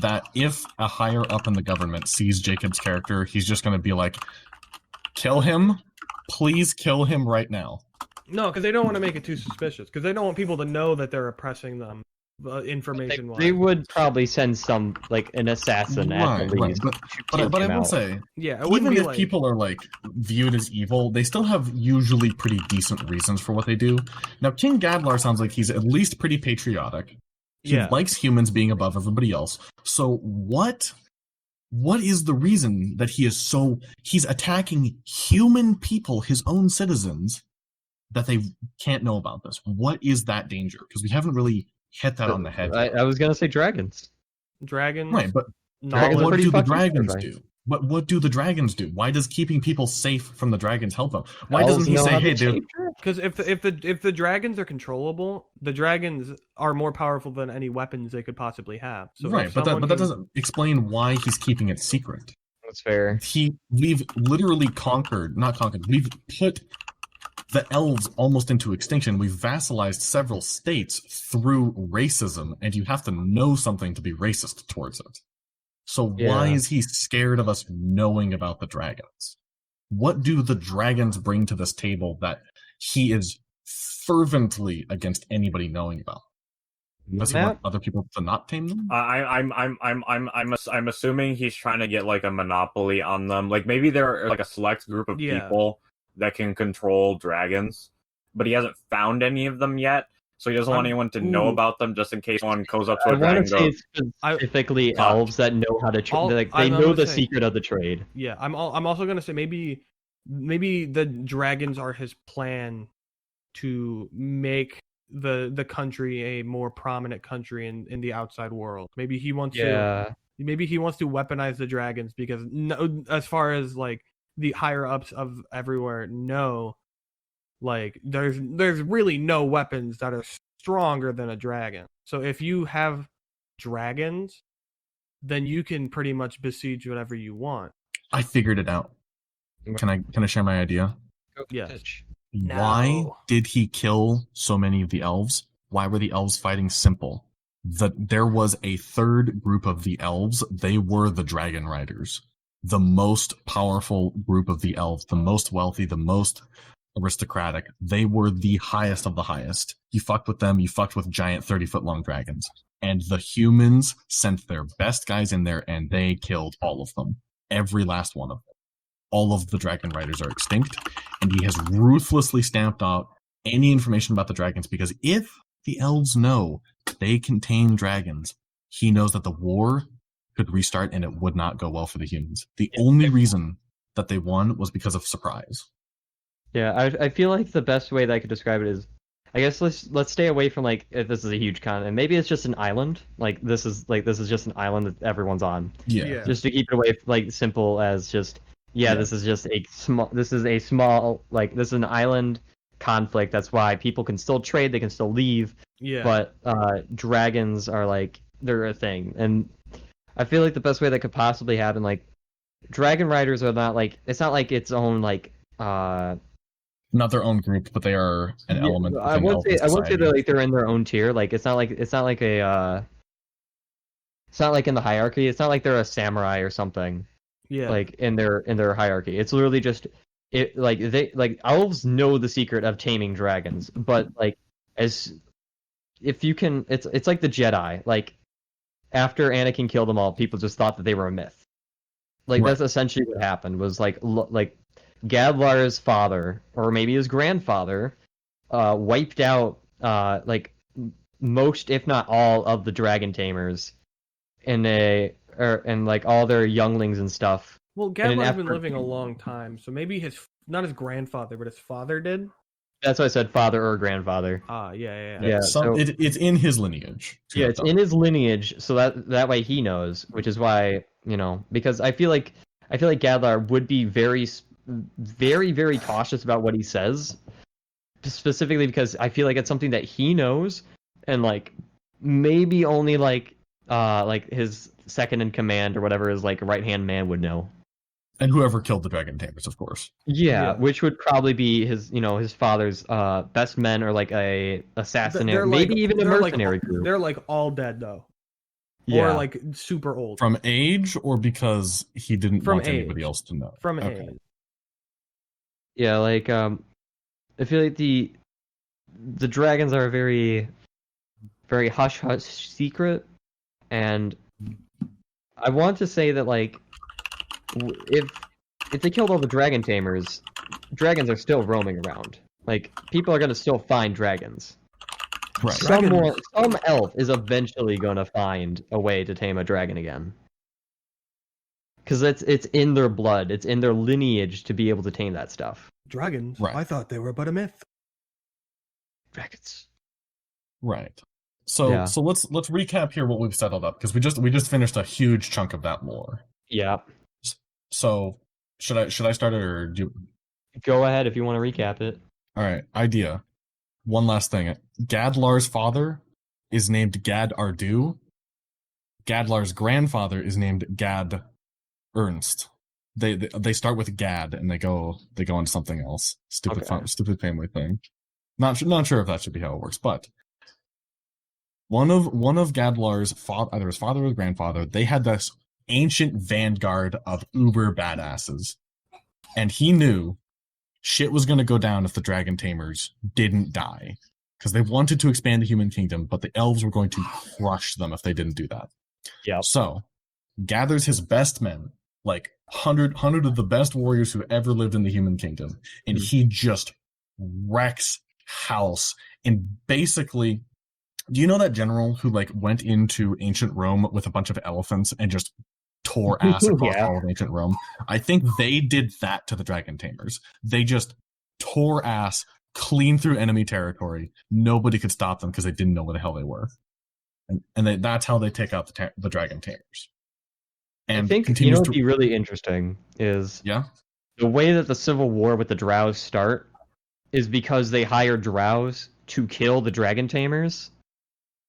that if a higher up in the government sees Jacob's character, he's just going to be like, kill him? Please kill him right now. No, because they don't want to make it too suspicious. Because they don't want people to know that they're oppressing them, They information-wise. would probably send some like an assassin at the Right, least. but to I him will out. say, Yeah, it wouldn't even be if like people are like viewed as evil, they still have usually pretty decent reasons for what they do. Now, King Gadlar sounds like he's at least pretty patriotic. He yeah. likes humans being above everybody else. So what is the reason that he's attacking human people, his own citizens, that they can't know about this? What is that danger? Because we haven't really hit that on the head. I was gonna say dragons. Dragons. Right, but Dragons are what knowledge. pretty do the fucking dragons terrifying. do? What do the dragons do? Why does keeping people safe from the dragons help them? Why Elves doesn't he know say, how to "Hey, dude, shape drift? Because if the dragons are controllable, the dragons are more powerful than any weapons they could possibly have. So right?" But that doesn't explain why he's keeping it secret. That's fair. We've literally not conquered. We've put the elves almost into extinction. We've vassalized several states through racism, and you have to know something to be racist towards it. So why Yeah. is he scared of us knowing about the dragons? What do the dragons bring to this table that he is fervently against anybody knowing about? Does he want other people to not tame them? I'm assuming he's trying to get like a monopoly on them. Like maybe there are like a select group of Yeah. people that can control dragons, but he hasn't found any of them yet. So he doesn't want anyone to know Ooh. about them, just in case one goes up to I a dragon want to and say goes, specifically Fuck. elves that know how to like they I'm know gonna the say- secret of the trade. Yeah, I'm also gonna say maybe the dragons are his plan to make the country a more prominent country in the outside world. Maybe he wants to weaponize the dragons because as far as like the higher ups of everywhere know, like there's really no weapons that are stronger than a dragon. So if you have dragons, then you can pretty much besiege whatever you want. I figured it out. Can I share my idea? Yes. Why No. did he kill so many of the elves? Why were the elves fighting? Simple. There was a third group of the elves. They were the dragon riders, the most powerful group of the elves, the most wealthy, the most aristocratic. They were the highest of the highest. You fucked with them, you fucked with giant 30-foot long dragons. And the humans sent their best guys in there and they killed all of them. Every last one of them. All of the dragon riders are extinct, and he has ruthlessly stamped out any information about the dragons because if the elves know they can tame dragons, he knows that the war could restart and it would not go well for the humans. The only reason that they won was because of surprise. Yeah, I feel like the best way that I could describe it is I guess let's stay away from like if this is a huge continent. Maybe it's just an island. Like this is just an island that everyone's on. Yeah. Just to keep it away like simple as just this is just a small. This is a small like this is an island conflict. That's why people can still trade. They can still leave. Yeah. But dragons are like they're a thing, and I feel like the best way that could possibly happen, like dragon riders are not like it's not like its own like Not their own group, but they are an element. I won't say they're like they're in their own tier. Like it's not like a it's not like in the hierarchy. It's not like they're a samurai or something. Yeah. Like in their hierarchy. It's literally just it like they like elves know the secret of taming dragons, but like as if you can it's like the Jedi. Like after Anakin killed them all, people just thought that they were a myth. Like Right. that's essentially what happened. Was like Gadlar's father or maybe his grandfather wiped out like most, if not all, of the dragon tamers and like all their younglings and stuff. Well, in an Gadlar's been effort- living a long time, so maybe not his grandfather, but his father did. That's why I said father or grandfather. Yeah. So- It's in his lineage. to Yeah, have it's done. in his lineage, so that way he knows, which is why because I feel like Gadlar would be very, very cautious about what he says, specifically because I feel like it's something that he knows, and like maybe only like his second in command or whatever his like right hand man would know. And whoever killed the dragon tamers, of course. Yeah, Yeah. which would probably be his his father's best men or like a assassin, They're maybe like- even a they're like- mercenary group. They're like all dead though, Yeah, or like super old. From age or because he didn't From want anybody age. else to know? From Okay. age. yeah, like I feel like the dragons are very hush secret, and I want to say that like if they killed all the dragon tamers, dragons are still roaming around. Like people are gonna still find dragons. Right. Some elf is eventually gonna find a way to tame a dragon again. Because it's in their blood, it's in their lineage to be able to tame that stuff. Dragons. Right. I thought they were but a myth. Dragons. Right. So Yeah. so let's recap here what we've settled up because we just finished a huge chunk of that lore. Yeah. So should I start it or do you... Go ahead if you want to recap it. All right, idea. One last thing. Gadlar's father is named Gad Ardu. Gadlar's grandfather is named Gad Ernst. They start with Gad and they go into something else. Stupid stupid family thing. Not sure if that should be how it works, but one of Gadlar's either his father or his grandfather, they had this ancient vanguard of uber badasses, and he knew shit was going to go down if the dragon tamers didn't die, because they wanted to expand the human kingdom, but the elves were going to crush them if they didn't do that. Yeah. So gathers his best men, like 100 of the best warriors who ever lived in the human kingdom, and he just wrecks house. And basically, do you know that general who like went into ancient Rome with a bunch of elephants and just tore ass across Yeah. all of ancient Rome? I think they did that to the dragon tamers. They just tore ass clean through enemy territory. Nobody could stop them because they didn't know where the hell they were. And that's how they take out the dragon tamers. And I think continues what'd be really interesting is yeah. the way that the civil war with the drows start is because they hired drows to kill the dragon tamers.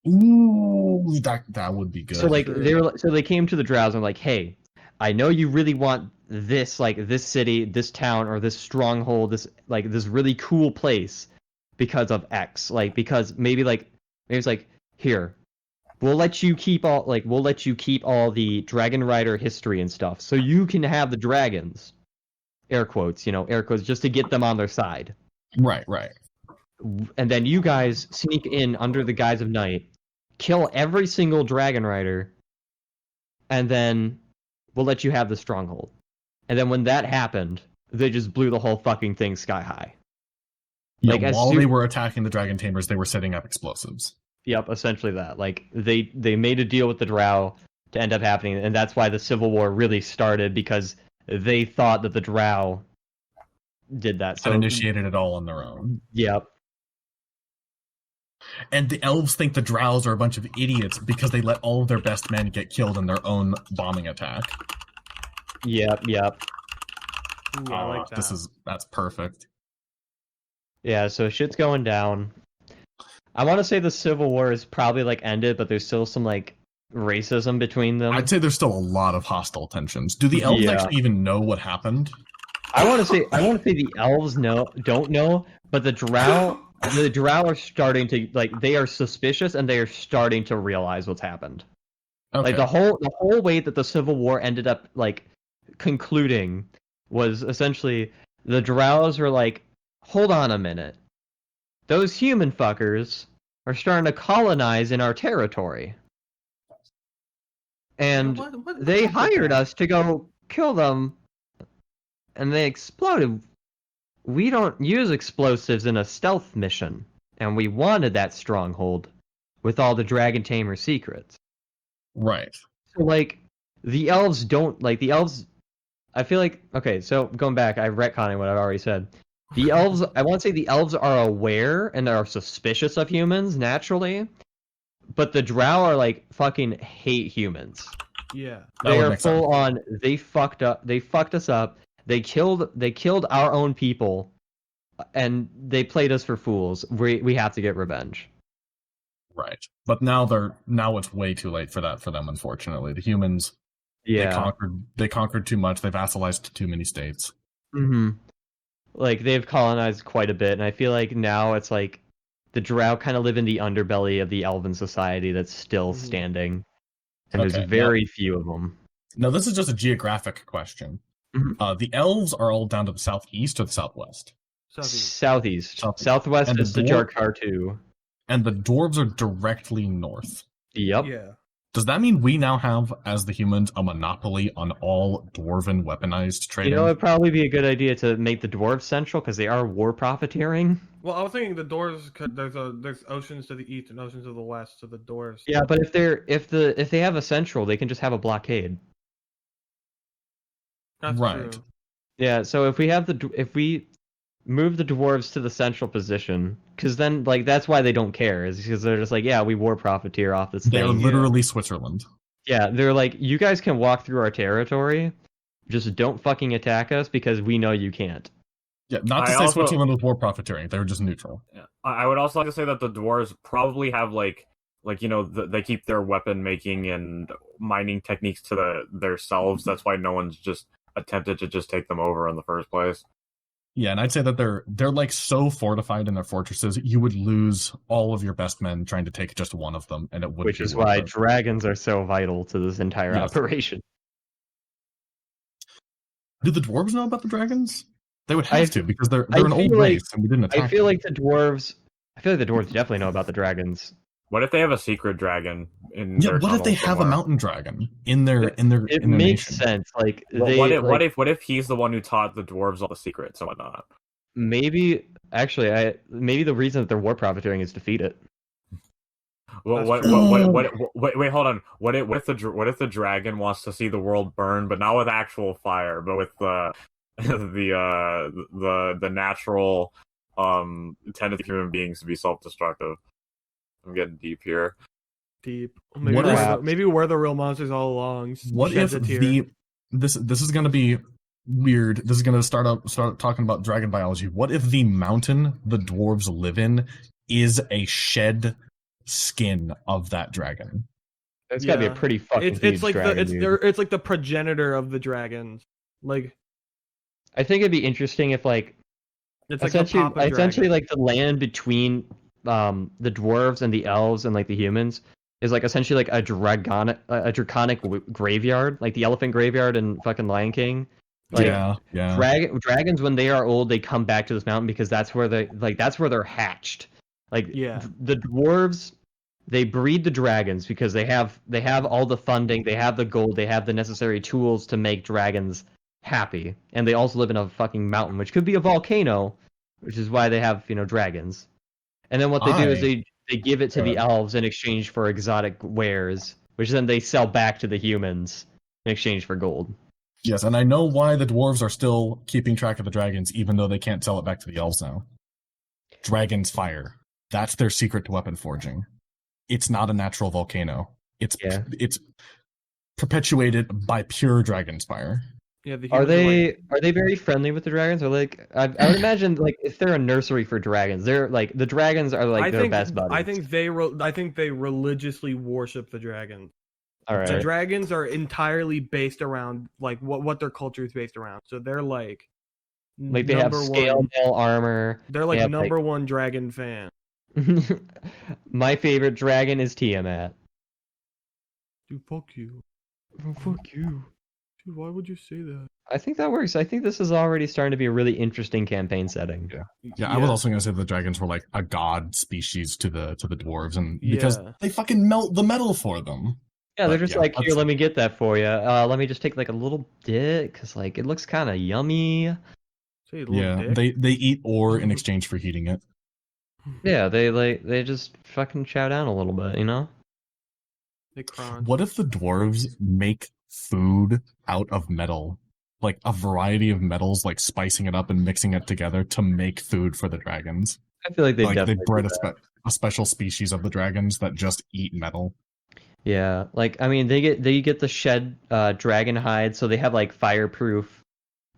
Ooh, that would be good. So like True. they came to the drows and like, hey, I know you really want this city, this town, or this stronghold, this really cool place because of X. Like because maybe it's like, here, we'll let you keep all the dragon rider history and stuff, so you can have the dragons. Air quotes, just to get them on their side. Right. And then you guys sneak in under the guise of night, kill every single dragon rider, and then we'll let you have the stronghold. And then when that happened, they just blew the whole fucking thing sky high. Yeah, Like, as while soon- they were attacking the dragon tamers, they were setting up explosives. Yep, essentially that. Like they made a deal with the drow to end up happening, and that's why the civil war really started, because they thought that the drow did that. So And initiated it all on their own. Yep. And the elves think the drows are a bunch of idiots because they let all of their best men get killed in their own bombing attack. Yep. Ooh, I like that. That's perfect. Yeah, so shit's going down. I want to say the Civil War is probably like ended, but there's still some like racism between them. I'd say there's still a lot of hostile tensions. Do the elves actually even know what happened? I want to say the elves don't know, but the drow are starting to like they are suspicious and they are starting to realize what's happened. Okay. Like the whole way that the Civil War ended up like concluding was essentially the drows were like, hold on a minute. Those human fuckers are starting to colonize in our territory. And What they happened hired there? us to go kill them. And they exploded. We don't use explosives in a stealth mission. And we wanted that stronghold with all the Dragon Tamer secrets. Right. So, like, the elves don't... Like, the elves... I feel like... Okay, so going back, I'm retconning what I've already said. The elves... I want to say the elves are aware and are suspicious of humans, naturally. But the drow are, like, fucking hate humans. Yeah. They are full on... They fucked us up. They killed our own people, and they played us for fools. We have to get revenge. Right. But now it's way too late for that for them, unfortunately. The humans they conquered too much, they vassalized too many states. Mm-hmm. Like they've colonized quite a bit, and I feel like now it's like the drow kind of live in the underbelly of the elven society that's still standing. And there's very few of them. Now this is just a geographic question. The elves are all down to the southeast or the southwest? Southeast. Southwest is the Jarkartu. And the dwarves are directly north. Yep. Yeah. Does that mean we now have, as the humans, a monopoly on all dwarven weaponized trading? You know, it'd probably be a good idea to make the dwarves central because they are war profiteering. Well, I was thinking the doors could. There's oceans to the east and oceans to the west, so the doors. Yeah, but if they have a central, they can just have a blockade. That's right. True. Yeah, so if we move the dwarves to the central position, because then like that's why they don't care, is because they're just like, yeah, we war profiteer off this thing. They're literally Switzerland. Yeah, they're like, you guys can walk through our territory, just don't fucking attack us because we know you can't. Yeah, not to say Switzerland was war profiteering; they were just neutral. Yeah. I would also like to say that the dwarves probably have like you know they keep their weapon making and mining techniques to themselves. That's why no one's just attempted to just take them over in the first place. Yeah, and I'd say that they're like so fortified in their fortresses, you would lose all of your best men trying to take just one of them, and it would. Which is why dragons are so vital to this entire operation. Do the dwarves know about the dragons? They would have to because they're an old race, and we didn't attack. I feel like the dwarves definitely know about the dragons. What if they have a secret dragon in yeah, their what if they somewhere? have a mountain dragon in their It nation? makes sense. Like what if he's the one who taught the dwarves all the secrets and whatnot? Maybe maybe the reason that they're war profiteering is to feed it. Well, wait, hold on. What if the dragon wants to see the world burn, but not with actual fire, but with the natural tendency of human beings to be self-destructive? I'm getting deep here. Deep. Maybe we're the real monsters all along. What if this is going to be weird? This is going to start talking about dragon biology. What if the mountain the dwarves live in is a shed skin of that dragon? It's got to be a pretty fucking huge like dragon. It's like the progenitor of the dragons. Like, I think it'd be interesting if like it's essentially like the land between the dwarves and the elves and like the humans is like essentially like a draconic graveyard, like the elephant graveyard in fucking Lion King. Like, yeah. Dragons when they are old, they come back to this mountain because that's where they're hatched. Like the dwarves, they breed the dragons because they have all the funding, they have the gold, they have the necessary tools to make dragons happy, and they also live in a fucking mountain, which could be a volcano, which is why they have dragons. And then what they do is they give it to the elves in exchange for exotic wares, which then they sell back to the humans in exchange for gold. Yes, and I know why the dwarves are still keeping track of the dragons, even though they can't sell it back to the elves now. Dragons fire. That's their secret to weapon forging. It's not a natural volcano. It's perpetuated by pure dragonspire. Yeah, the Are humans they very friendly with the dragons? Or like I would imagine like if they're a nursery for dragons, they're like the dragons are like their best buddies. I think they religiously worship the dragons. All right. The dragons are entirely based around like what their culture is based around. So they're like they have scale mail armor. They're like they have, number one dragon fan. My favorite dragon is Tiamat. Dude, fuck you. Oh, fuck you. Dude, why would you say that? I think that works. I think this is already starting to be a really interesting campaign setting. Yeah, I was also gonna say the dragons were like a god species to the dwarves, and because they fucking melt the metal for them. Yeah, they're just like, here, let me get that for you. Let me just take like a little bit, because like it looks kind of yummy. Yeah, they eat ore in exchange for heating it. Yeah, they just fucking chow down a little bit, you know? They crunch. What if the dwarves make food out of metal? Like a variety of metals, like spicing it up and mixing it together to make food for the dragons. I feel like they bred a special species of the dragons that just eat metal. Yeah, like I mean, they get the shed dragon hide, so they have like fireproof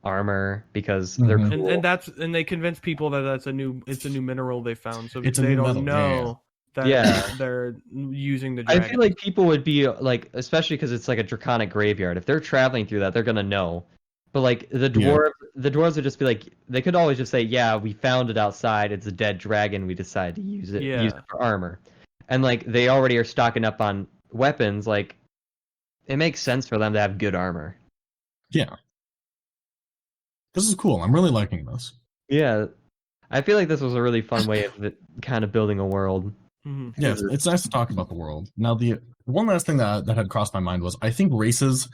armor because they're cool. and they convince people that it's a new mineral they found, so it's they don't know that they're using the dragon. I feel like people would be like, especially because it's like a draconic graveyard. If they're traveling through that, they're gonna know. But like the dwarves would just be like, they could always just say, yeah, we found it outside. It's a dead dragon. We decided to use it for armor. And like they already are stocking up on weapons. Like it makes sense for them to have good armor. Yeah. This is cool. I'm really liking this. Yeah. I feel like this was a really fun way of kind of building a world. Mm-hmm. Yeah, it's nice to talk about the world. Now, the one last thing that had crossed my mind was I think races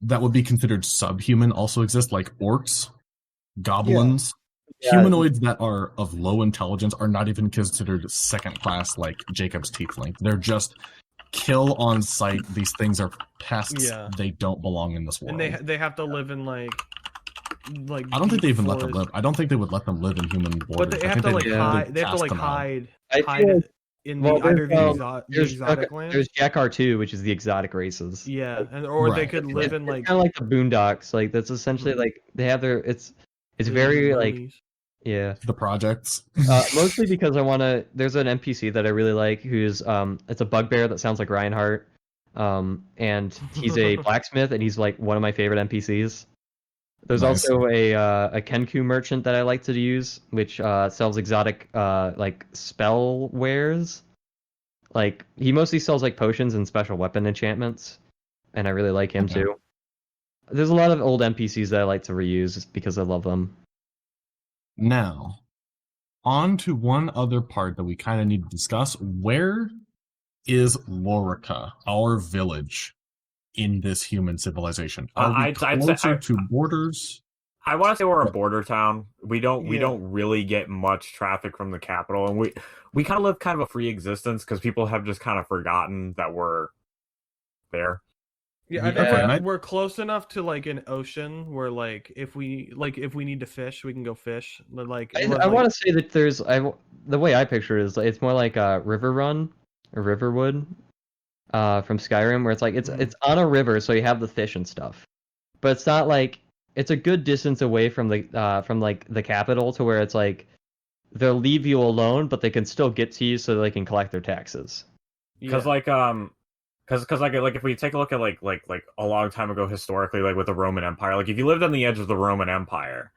that would be considered subhuman also exist, like orcs, goblins, humanoids that are of low intelligence are not even considered second class, like Jacob's Tiefling. They're just kill on sight. These things are pests. They don't belong in this world. And they have to live in like I don't think they even let them live. I don't think they would let them live in human borders. But they have to like hide. They have to like hide in either the exotic land. There's Jakar too, which is the exotic races. Yeah, or they could live in like kind of like the Boondocks. Like that's essentially like they have their it's very like the projects. Mostly because there's an NPC that I really like who's it's a bugbear that sounds like Reinhardt. And he's a blacksmith and he's like one of my favorite NPCs. There's also a Kenku merchant that I like to use, which sells exotic like spell wares. Like he mostly sells like potions and special weapon enchantments, and I really like him too. There's a lot of old NPCs that I like to reuse because I love them. Now, on to one other part that we kind of need to discuss. Where is Lorica, our village, in this human civilization? Are we closer to borders? I want to say we're a border town. We don't really get much traffic from the capital, and we kind of live kind of a free existence because people have just kind of forgotten that we're there. Yeah, I think we're close enough to like an ocean where like if we need to fish, we can go fish. But like I want to say that there's the way I picture it is it's more like a river run or Riverwood from Skyrim, where it's like it's on a river, so you have the fish and stuff, but it's not like it's a good distance away from the capital to where it's like they'll leave you alone, but they can still get to you so they can collect their taxes. Because Because like if we take a look at like a long time ago historically, like with the Roman Empire, like if you lived on the edge of the Roman Empire,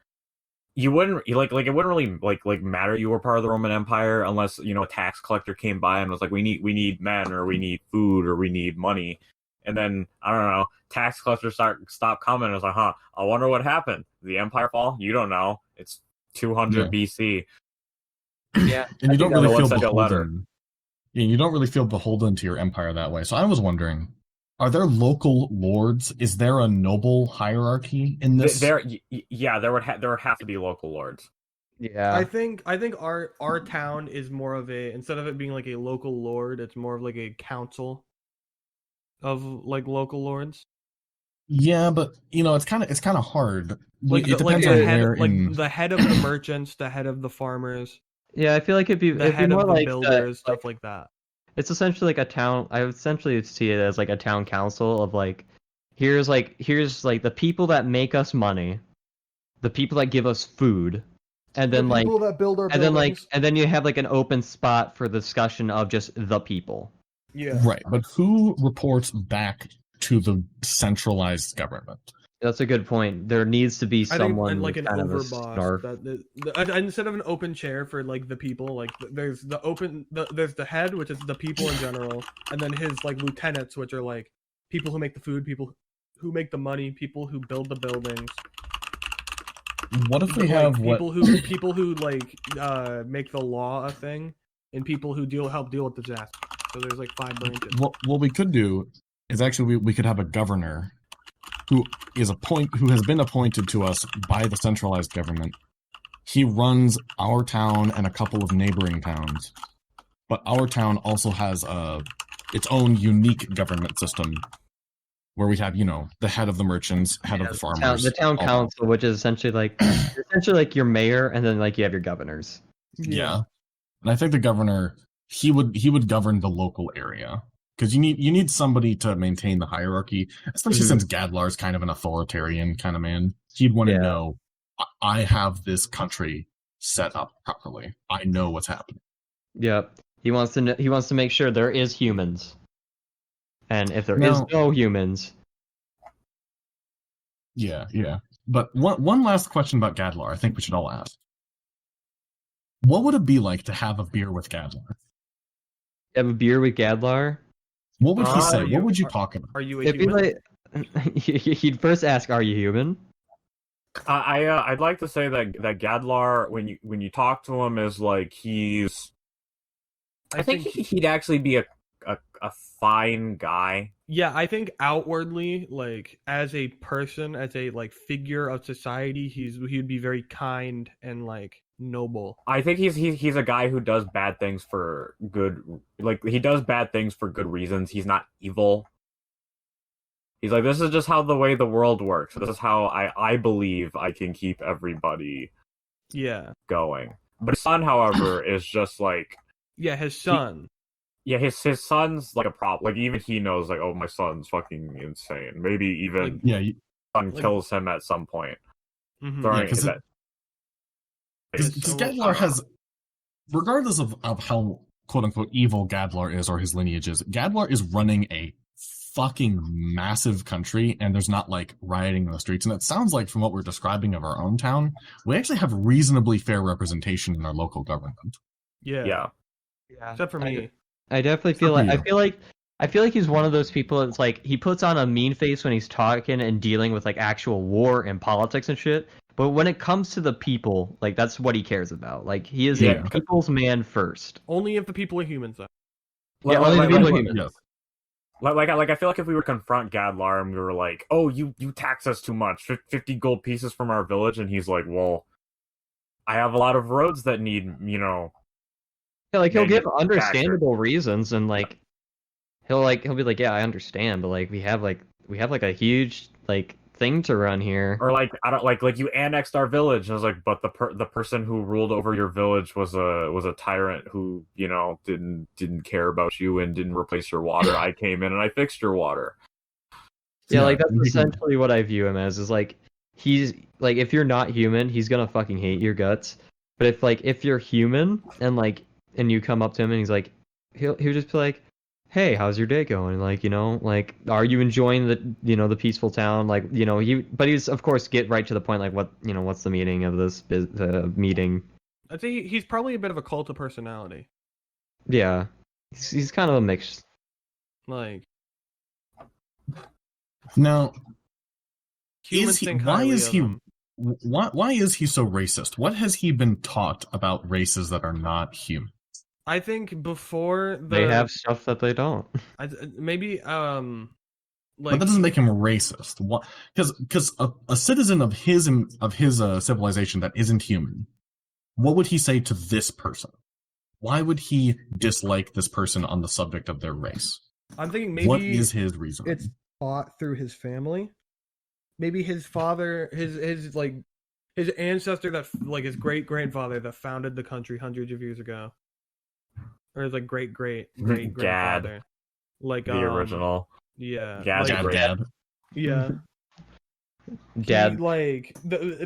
it wouldn't really like matter you were part of the Roman Empire unless a tax collector came by and was like, we need men, or we need food, or we need money, and then I don't know, tax collectors stop coming. And it's like, I wonder what happened. Did the empire fall? You don't know. It's 200 BC. Yeah, and you don't really feel beholden. You don't really feel beholden to your empire that way. So I was wondering, are there local lords? Is there a noble hierarchy in this? There would have to be local lords. Yeah, I think our town is more of a, instead of it being like a local lord, it's more of like a council of like local lords. Yeah, but it's kind of hard. Like it depends on where. The head of the merchants, the head of the farmers. Yeah, I feel like the it'd be head more of the like builders, stuff like that. it's essentially like a town. I would essentially see it as like a town council of here's the people that make us money, the people that give us food, and then the people that build our and then buildings. and then you have like an open spot for the discussion of just the people. Yeah. Right, but who reports back to the centralized government? That's a good point. There needs to be I think someone like an kind of a overboss snarf. instead of an open chair for like the people, like there's there's the head, which is the people in general, and then his like lieutenants, which are like people who make the food, people who make the money, people who build the buildings. What if we Like, have people who like make the law a thing, and people who help deal with disaster. So there's like 5 branches. what we could do is actually we could have a governor who has been appointed to us by the centralized government. He runs our town and a couple of neighboring towns, but our town also has its own unique government system where we have, the head of the merchants, head of the farmers, The town all that. council, which is essentially like your mayor, and then like you have your governors. Yeah. And I think the governor, he would govern the local area, because you need somebody to maintain the hierarchy, especially since Gadlar's kind of an authoritarian kind of man. He'd want to know, I have this country set up properly. I know what's happening. Yep. He wants to make sure there is humans. And if there is no humans. Yeah. But one last question about Gadlar I think we should all ask. What would it be like to have a beer with Gadlar? Have a beer with Gadlar? What would he say? What would you talk about? Are you a human? He'd first ask, "Are you human?" I'd like to say that Gadlar, when you talk to him, is like I think he'd actually be a fine guy. Yeah, I think outwardly, like as a person, as a like figure of society, he'd be very kind and like noble. I think he's a guy who does bad things for good, like he does bad things for good reasons. He's not evil. He's like, this is just how the way the world works. This is how I believe I can keep everybody going. But his son, however, is just like his son. His son's like a problem. Like even he knows, like, oh, my son's fucking insane. Maybe even son kills him at some point. Because Gadlar has, regardless of how quote unquote evil Gadlar is or his lineage is, Gadlar is running a fucking massive country, and there's not like rioting in the streets. And it sounds like, from what we're describing of our own town, we actually have reasonably fair representation in our local government. Yeah. Except for me. I definitely feel like I feel like he's one of those people that's like, he puts on a mean face when he's talking and dealing with like actual war and politics and shit. But when it comes to the people, like that's what he cares about. Like he is a people's man first. Only if the people are humans, though. Yeah, only the people are humans. Yes. Like I feel like if we were to confront Gadlar and we were like, oh, you tax us too much, 50 gold pieces from our village, and he's like, well, I have a lot of roads that need, Yeah, like he'll give understandable reasons, and like he'll be like, yeah, I understand, but like we have a huge like thing to run here. Or like, I don't like you annexed our village, and I was like, but the person who ruled over your village was a tyrant who, didn't care about you and didn't replace your water. I came in and I fixed your water. Yeah, like that's essentially what I view him as, is like he's like, if you're not human, he's gonna fucking hate your guts. But if you're human and you come up to him and he's like, he'll just be like, hey, how's your day going? Like, are you enjoying the peaceful town? Like, but he's of course get right to the point. Like, what's the meaning of this meeting? I'd say he's probably a bit of a cult of personality. Yeah, he's kind of a mix. Like, now, why is he so racist? What has he been taught about races that are not human? I think before they have stuff that they don't. Maybe but that doesn't make him racist. Because a citizen of his civilization that isn't human, what would he say to this person? Why would he dislike this person on the subject of their race? I'm thinking maybe what is his reason? It's taught through his family. Maybe his father, his his ancestor that like his great grandfather that founded the country hundreds of years ago, or his like great grandfather, like The original. yeah, Gad's like, great. Dad. yeah. Dad. He, like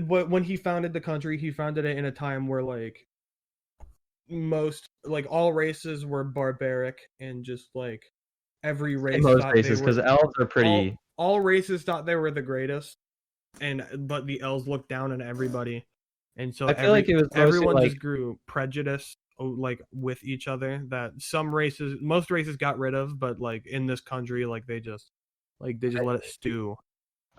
when he founded the country, he founded it in a time where like most like all races were barbaric and just like every race Most thought races, they were because elves are pretty. all races thought they were the greatest, but the elves looked down on everybody, and so I feel like it was mostly, everyone like- just grew prejudice like with each other that most races got rid of, but like in this country like they just let it stew.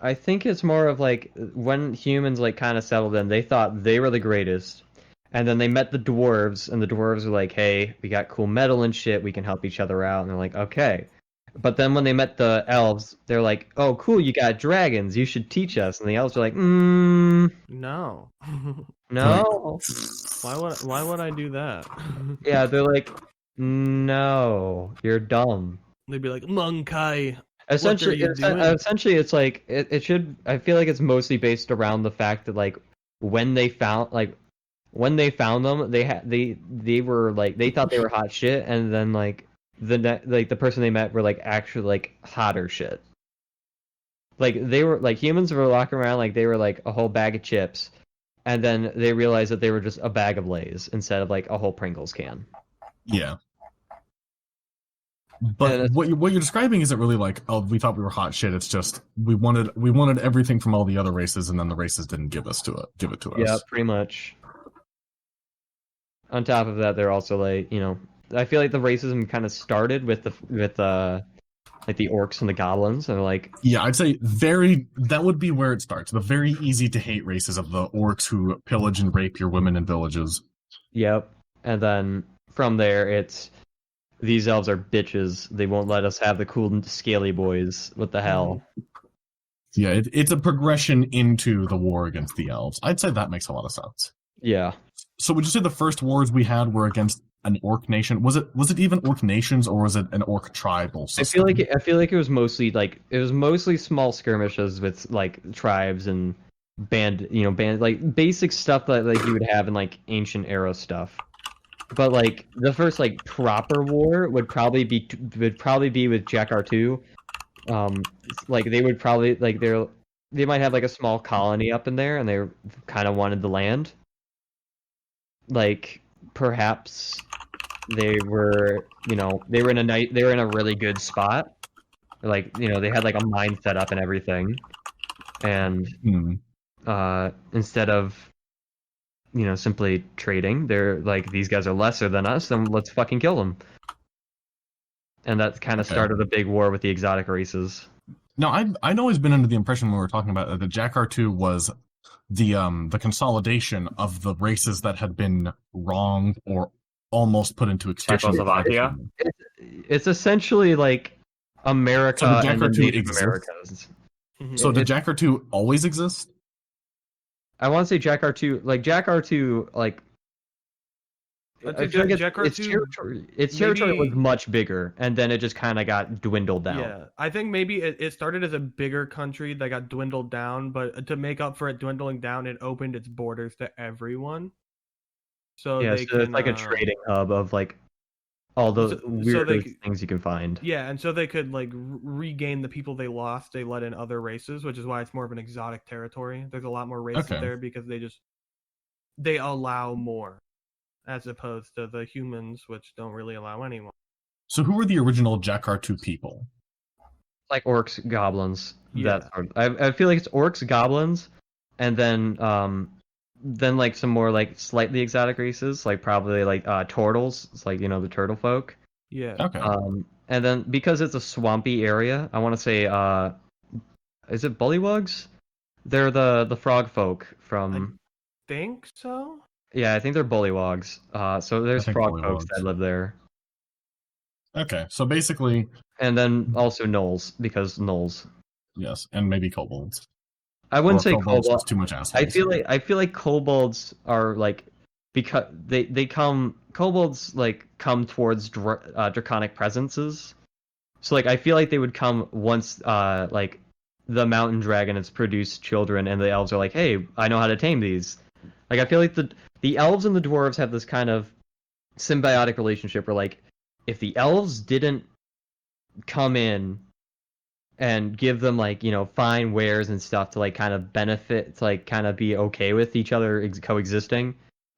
I think it's more of like when humans like kind of settled in, they thought they were the greatest, and then they met the dwarves, and the dwarves were like, "Hey, we got cool metal and shit. We can help each other out." And they're like, "Okay." But then when they met the elves, they're like, "Oh, cool, you got dragons. You should teach us." And the elves are like, No. no." Why would I do that? Yeah, they're like, "No, you're dumb." They'd be like, Monkai. Essentially, you doing? it's like it should. I feel like it's mostly based around the fact that like when they found them, they were like they thought they were hot shit, and then like the person they met were like actually like hotter shit. Like they were like humans were walking around like they were like a whole bag of chips, and then they realized that they were just a bag of Lay's instead of like a whole Pringles can. Yeah. And But it's- what you're describing isn't really like, oh, we thought we were hot shit. It's just we wanted everything from all the other races, and then the races didn't give it to us. Yeah, pretty much. On top of that, they're also like, you know, I feel like the racism kind of started with like the orcs and the goblins, and like, Yeah, I'd say that would be where it starts. The very easy to hate races of the orcs who pillage and rape your women in villages. yep. And then from there, it's these elves are bitches. They won't let us have the cool scaly boys. What the hell? Yeah, it's a progression into the war against the elves. I'd say that makes a lot of sense. Yeah. So would you say the first wars we had were against an orc nation? Was it even orc nations, or was it an orc tribal system? I feel like it was mostly small skirmishes with like tribes and band like basic stuff that like you would have in like ancient era stuff. But like the first like proper war would probably be with Jakar-2. Like they would probably like they might have like a small colony up in there, and they kind of wanted the land. Like perhaps they were in a really good spot. Like, you know, they had like a mine set up and everything, and instead of, you know, simply trading, they're like, these guys are lesser than us, and let's fucking kill them. And that kind of started a big war with the exotic races. No, I'd always been under the impression when we were talking about that Jakar-2 was the consolidation of the races that had been wronged or almost put into extinction. Czechoslovakia? It's essentially like America So the and the Jakar-2 Native exists? Americans. So did Jakar-2 always exist? I want to say Jakar-2, like I feel like its territory was much bigger, and then it just kind of got dwindled down. Yeah, I think maybe it started as a bigger country that got dwindled down, but to make up for it dwindling down, it opened its borders to everyone. So Yeah, they so it's like a trading hub of like all the weirdest things you can find. Yeah, and so they could like regain the people they lost. They let in other races, which is why it's more of an exotic territory. There's a lot more races there because they allow more, as opposed to the humans, which don't really allow anyone. So who were the original Jakar-2 people? Like orcs, goblins. Yeah. That sort of, I feel like it's orcs, goblins, and then like some more like slightly exotic races, like probably like turtles. It's like, you know, the turtle folk. Yeah. Okay. And then because it's a swampy area, I want to say is it bullywugs? They're the frog folk from. Think so. Yeah, I think they're bullywugs. So there's frog folks that live there. Okay, so basically, and then also gnolls, because gnolls. Yes, and maybe kobolds. I wouldn't say kobolds. Too much assholes. I feel like kobolds are like, because kobolds like come towards draconic presences. So like I feel like they would come once like the mountain dragon has produced children, and the elves are like, hey, I know how to tame these. Like, I feel like the elves and the dwarves have this kind of symbiotic relationship where, like, if the elves didn't come in and give them, like, you know, fine wares and stuff to, like, kind of benefit, to, like, kind of be okay with each other coexisting,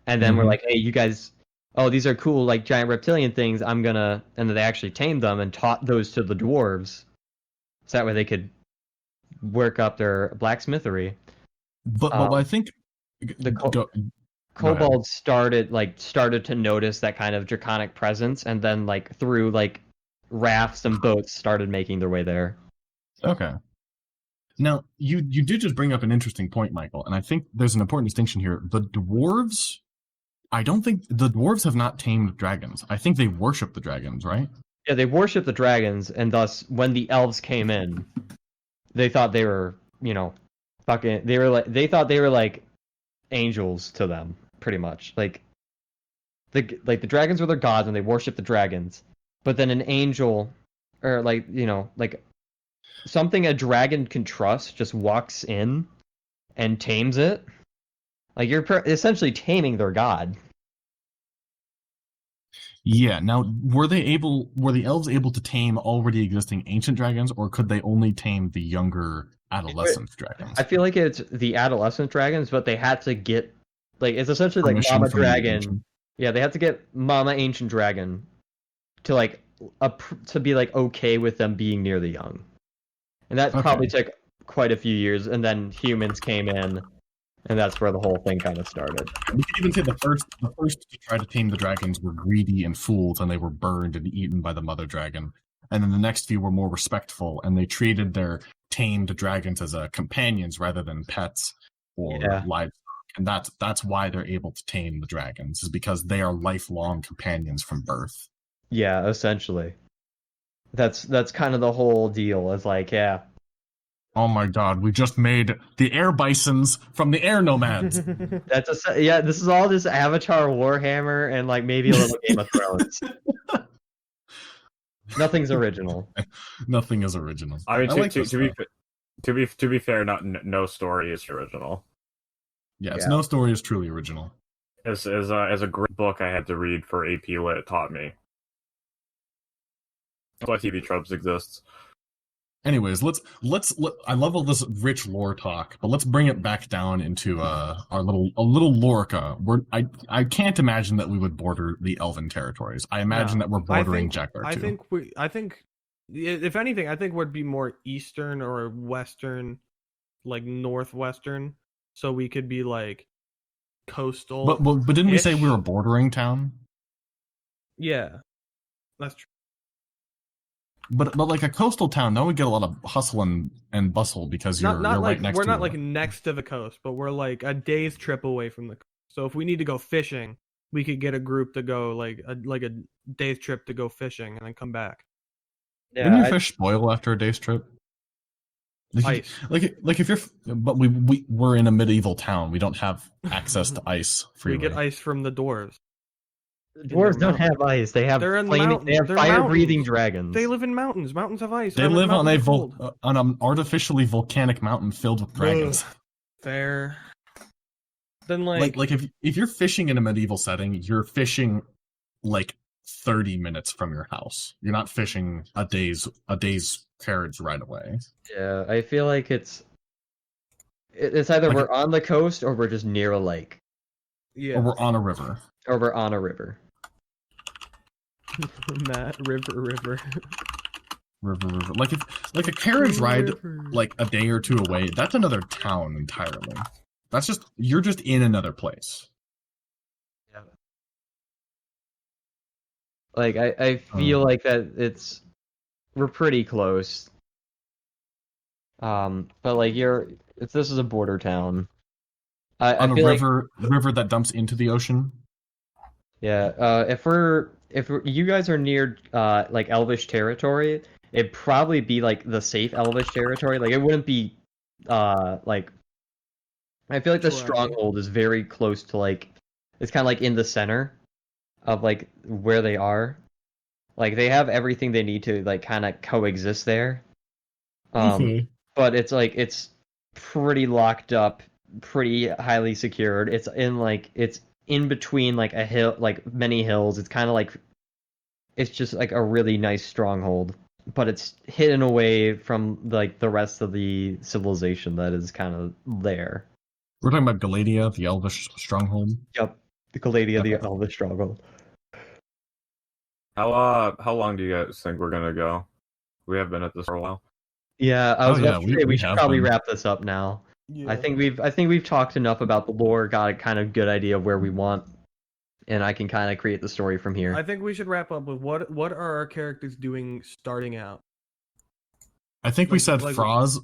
and then we're like, hey, you guys, oh, these are cool, like, giant reptilian things, and then they actually tamed them and taught those to the dwarves, so that way they could work up their blacksmithery. But I think kobolds started to notice that kind of draconic presence, and then, like, through, like, rafts and boats started making their way there. Okay. Now, you did just bring up an interesting point, Michael, and I think there's an important distinction here. I don't think the dwarves have not tamed dragons. I think they worship the dragons, right? Yeah, they worship the dragons, and thus, when the elves came in, they thought they were, you know, they thought they were like angels to them, pretty much. Like the dragons were their gods, and they worshiped the dragons. But then an angel, or, like, you know, like something a dragon can trust, just walks in and tames it. Like, you're essentially taming their god. Yeah. Now, were the elves able to tame already existing ancient dragons, or could they only tame the younger adolescent dragons? I feel like it's the adolescent dragons, but they had to get, like, it's essentially like Permission Mama from the Dragon. ancient. Yeah, they had to get Mama Ancient Dragon to, like, to be, like, okay with them being near the young. And that probably took quite a few years, and then humans came in, and that's where the whole thing kind of started. We could even say the first to try to tame the dragons were greedy and fools, and they were burned and eaten by the mother dragon. And then the next few were more respectful, and they treated their tamed dragons as companions rather than pets or livestock. And that's why they're able to tame the dragons, is because they are lifelong companions from birth. Yeah, essentially. That's kind of the whole deal. It's like, yeah. Oh my god, we just made the air bisons from the air nomads. This is all just Avatar Warhammer and, like, maybe a little Game of Thrones. Nothing's original. Nothing is original. I mean, like to be fair, no story is original. Yes, no story is truly original. As a great book I had to read for AP Lit taught me. That's why TV tropes exists. Anyways, let's I love all this rich lore talk, but let's bring it back down into a little Lorica. I can't imagine that we would border the Elven territories. I imagine that we're bordering Jackar too. I think if anything, I think we'd be more eastern or western, like northwestern, so we could be like coastal. But didn't we say we were a bordering town? Yeah, that's true. But like a coastal town, that would get a lot of hustle and bustle because you're right next to it. We're not like next to the coast, but we're like a day's trip away from the coast. So if we need to go fishing, we could get a group to go like a day's trip to go fishing and then come back. Yeah, Wouldn't your fish spoil after a day's trip? Ice. Like if you're, but we're in a medieval town. We don't have access to ice freely. We get ice from the dwarves. Dwarves don't have ice. They have fire-breathing dragons. They live in mountains. Mountains have ice. They live on an artificially volcanic mountain filled with dragons. Fair. Then like if you're fishing in a medieval setting, you're fishing like 30 minutes from your house. You're not fishing a day's carriage right away. Yeah, I feel like it's either we're on the coast or we're just near a lake. Yeah. Or we're on a river. Matt, river. Like a carriage ride, like a day or two away, that's another town entirely. That's just, you're just in another place. Yeah. Like I feel like that we're pretty close. But like this is a border town. On a river that dumps into the ocean. Yeah. If you guys are near like Elvish territory, it'd probably be like the safe Elvish territory. Like it wouldn't be like. I feel like the stronghold is very close to like, it's kind of like in the center of like where they are. Like they have everything they need to like kind of coexist there. but it's pretty locked up, pretty highly secured. It's in between like a hill, like many hills. It's kind of like it's just like a really nice stronghold, but it's hidden away from like the rest of the civilization that is kind of there. We're talking about Galadia, the Elvish stronghold. Yep, the Galadia, the Okay. Elvish stronghold. How long do you guys think we're gonna go? We have been at this for a while. Yeah, I was about to say we we should have probably been. wrap this up now. Yeah. I think we've talked enough about the lore, got a kind of good idea of where we want, and I can kind of create the story from here. I think we should wrap up with what are our characters doing starting out? I think we said like- Froz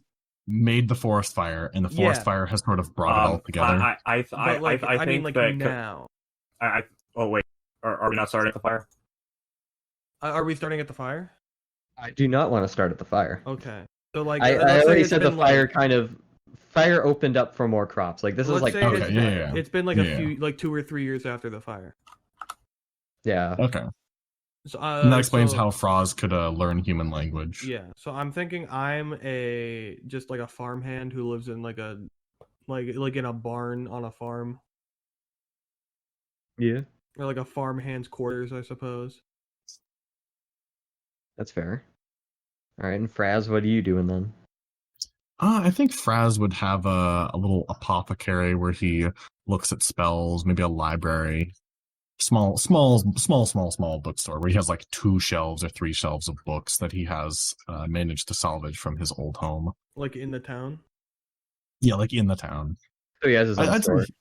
made the forest fire, and the forest Yeah. fire has sort of brought it all together. But like, I I mean, think like that now. oh wait, are we not starting at the fire? Are we starting at the fire? I do not want to start at the fire. Okay. So like, I let's say already it's said the been, fire like, fire opened up for more crops. Like this is let's like say Okay, it's, yeah. it's been like Yeah. a few, like 2 or 3 years after the fire. yeah. Okay. So, And that explains so- how Froz could learn human language. Yeah. So I'm thinking I'm just like a farmhand who lives in like in a barn on a farm, Yeah, or like a farmhand's quarters, I suppose. that's fair. All right, and Fraz, what are you doing then? I think Fraz would have a little apothecary where he looks at spells, maybe a library, small bookstore where he has like 2 shelves or 3 shelves of books that he has managed to salvage from his old home. Like in the town. Yeah, like in the town. So he has his own I'd store. say,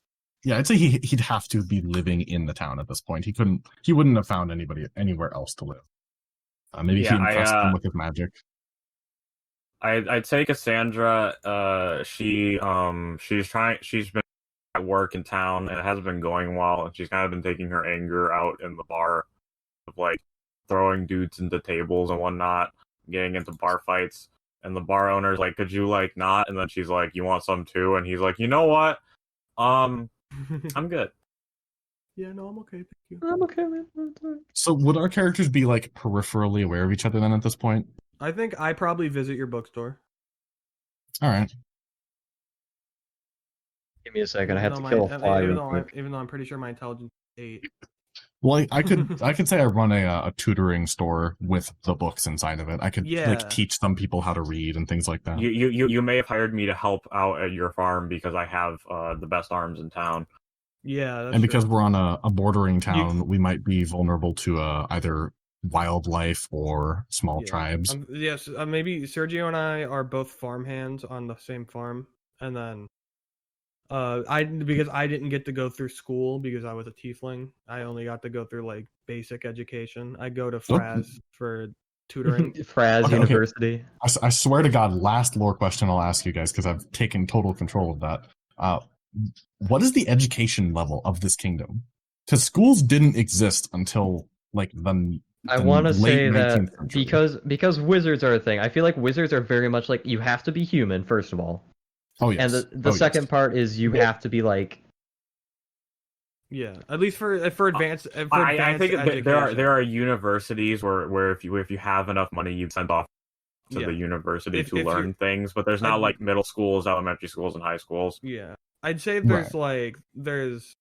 yeah, I'd say he'd have to be living in the town at this point. He wouldn't have found anybody anywhere else to live. Maybe Yeah, he impressed them with his magic. I'd say Cassandra. She's been at work in town and it hasn't been going well, and she's kind of been taking her anger out in the bar, of like throwing dudes into tables and whatnot, getting into bar fights. And the bar owner's like, "Could you like not?" And then she's like, "You want some too?" And he's like, "You know what? I'm good." Yeah, no, I'm okay, thank you. I'm okay, man. So would our characters be like peripherally aware of each other then at this point? I think I probably visit your bookstore. All right. Give me a second. I have to Even kill though a fly even real though, quick. even though I'm pretty sure my intelligence is 8. Well, I could say I run a tutoring store with the books inside of it. I could Yeah. like teach some people how to read and things like that. You may have hired me to help out at your farm because I have the best arms in town. Yeah, that's And because true. we're on a bordering town, we might be vulnerable to either wildlife or small Yeah. tribes. Yes, maybe Sergio and I are both farmhands on the same farm, and then because I didn't get to go through school because I was a tiefling. I only got to go through like basic education. I go to Fraz for tutoring. Fraz Okay. University. I swear to God, last lore question I'll ask you guys because I've taken total control of that. What is the education level of this kingdom? Because schools didn't exist until like I the want to late say 19th that century. because wizards are a thing. I feel like wizards are very much like you have to be human first of all, Oh yes. and the second part is you have to be like Yeah, at least for advanced. I think education. there are universities where if you have enough money, you send off to Yeah. the university If to learn you- things. But there's not like middle schools, elementary schools, and high schools. Yeah, I'd say there's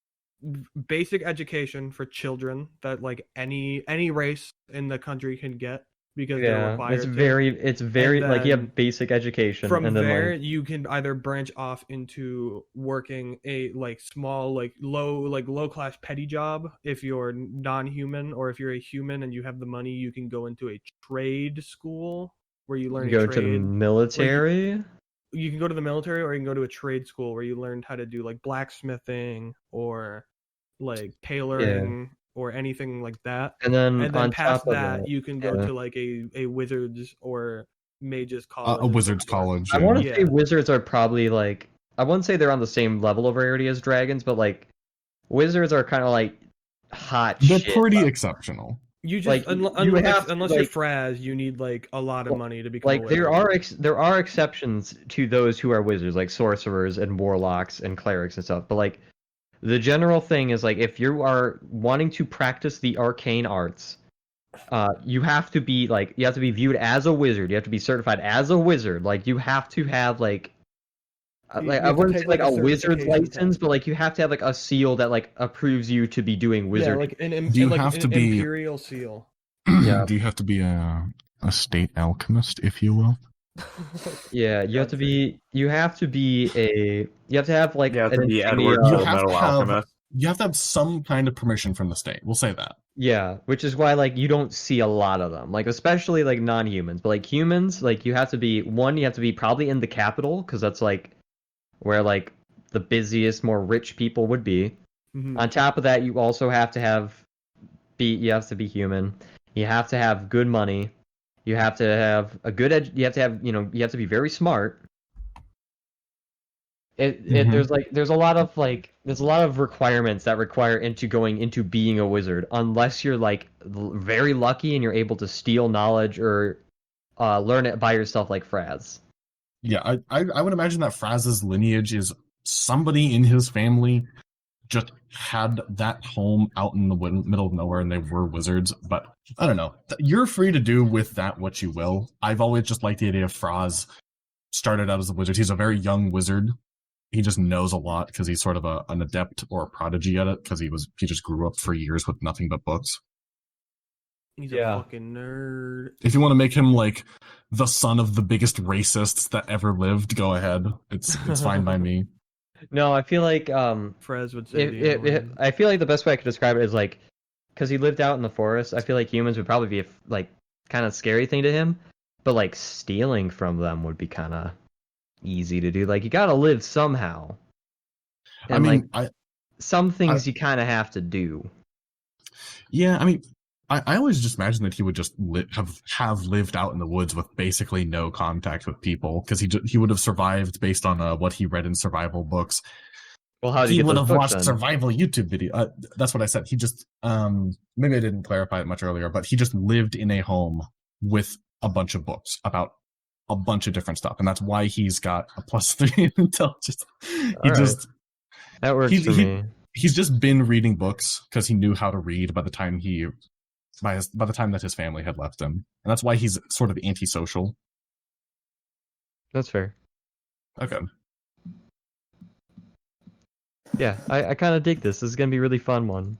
basic education for children that like any race in the country can get because they're yeah. required. It's very And like you then have basic education, From and then there, like, you can either branch off into working a like small, like low class petty job if you're non-human, or if you're a human and you have the money, you can go into a trade school where you learn you go a to trade. the military. You can go to the military, or you can go to a trade school where you learned how to do like blacksmithing or like tailoring or anything like that. And then And then on past top of that, that, you can go yeah. to like a wizard's or mage's college. a wizard's college. I want to Yeah. say wizards are probably like I wouldn't say they're on the same level of rarity as dragons, but like wizards are kind of like hot They're shit. pretty exceptional. You just Like, unless you have to, you're like- Fraz, you need like a lot of money to become Like a wizard. there are exceptions to those who are wizards, like sorcerers and warlocks and clerics and stuff. But like the general thing is like if you are wanting to practice the arcane arts, you have to be like you have to be viewed as a wizard. You have to be certified as a wizard. Like you have to have like You I have to wouldn't say take, like like, a a wizard's certification license, test. but like you have to have like a seal that like approves you to be doing Yeah, wizarding. like Do you like have an to be- imperial seal. Yeah. Do you have to be a state alchemist, if you will? Yeah, you have to Godfrey. be. You have to be a. You have to have like You have an to be insignia. Edward You Full have to Metal have Alchemist. you have to have some kind of permission from the state. We'll say that. Yeah, which is why like you don't see a lot of them. Like especially like non-humans, but like humans, like you have to be one. You have to be probably in the capital because that's like where like the busiest, more rich people would be. Mhm. On top of that, you also have to you have to be human. You have to have good money. You have to have a good you have to have, you have to be very smart. Mhm. There's a lot of requirements that require into going into being a wizard unless you're like very lucky and you're able to steal knowledge or learn it by yourself like Fraz. Yeah, I would imagine that Fraz's lineage is somebody in his family just had that home out in the middle of nowhere and they were wizards. But I don't know. You're free to do with that what you will. I've always just liked the idea of Fraz started out as a wizard. He's a very young wizard. He just knows a lot because he's sort of an adept or a prodigy at it because he just grew up for years with nothing but books. He's Yeah. a fucking nerd. If you want to make him like the son of the biggest racists that ever lived, go ahead. It's fine by me. No, I feel like Frez would say I feel like the best way I could describe it is like because he lived out in the forest. I feel like humans would probably be a like kind of scary thing to him, but like stealing from them would be kind of easy to do. Like you gotta live somehow. And I mean, like some things you kind of have to do. yeah, I mean, I always just imagine that he would just have lived out in the woods with basically no contact with people because he would have survived based on what he read in survival books. Well, how did He you get would those have books watched then? survival YouTube video. That's what I said. He just maybe I didn't clarify it much earlier, but he just lived in a home with a bunch of books about a bunch of different stuff, and that's why he's got a +3 in intelligence. All right. That works for me. He's just been reading books because he knew how to read by the time by the time that his family had left him, and that's why he's sort of antisocial. That's fair. Okay. Yeah, I kind of dig this. This is gonna be a really fun one.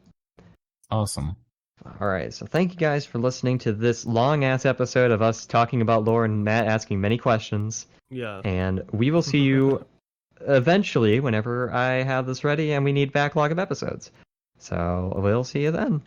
Awesome. All right, so thank you guys for listening to this long ass episode of us talking about lore and Matt asking many questions. Yeah. And we will see you eventually whenever I have this ready and we need backlog of episodes. So we'll see you then.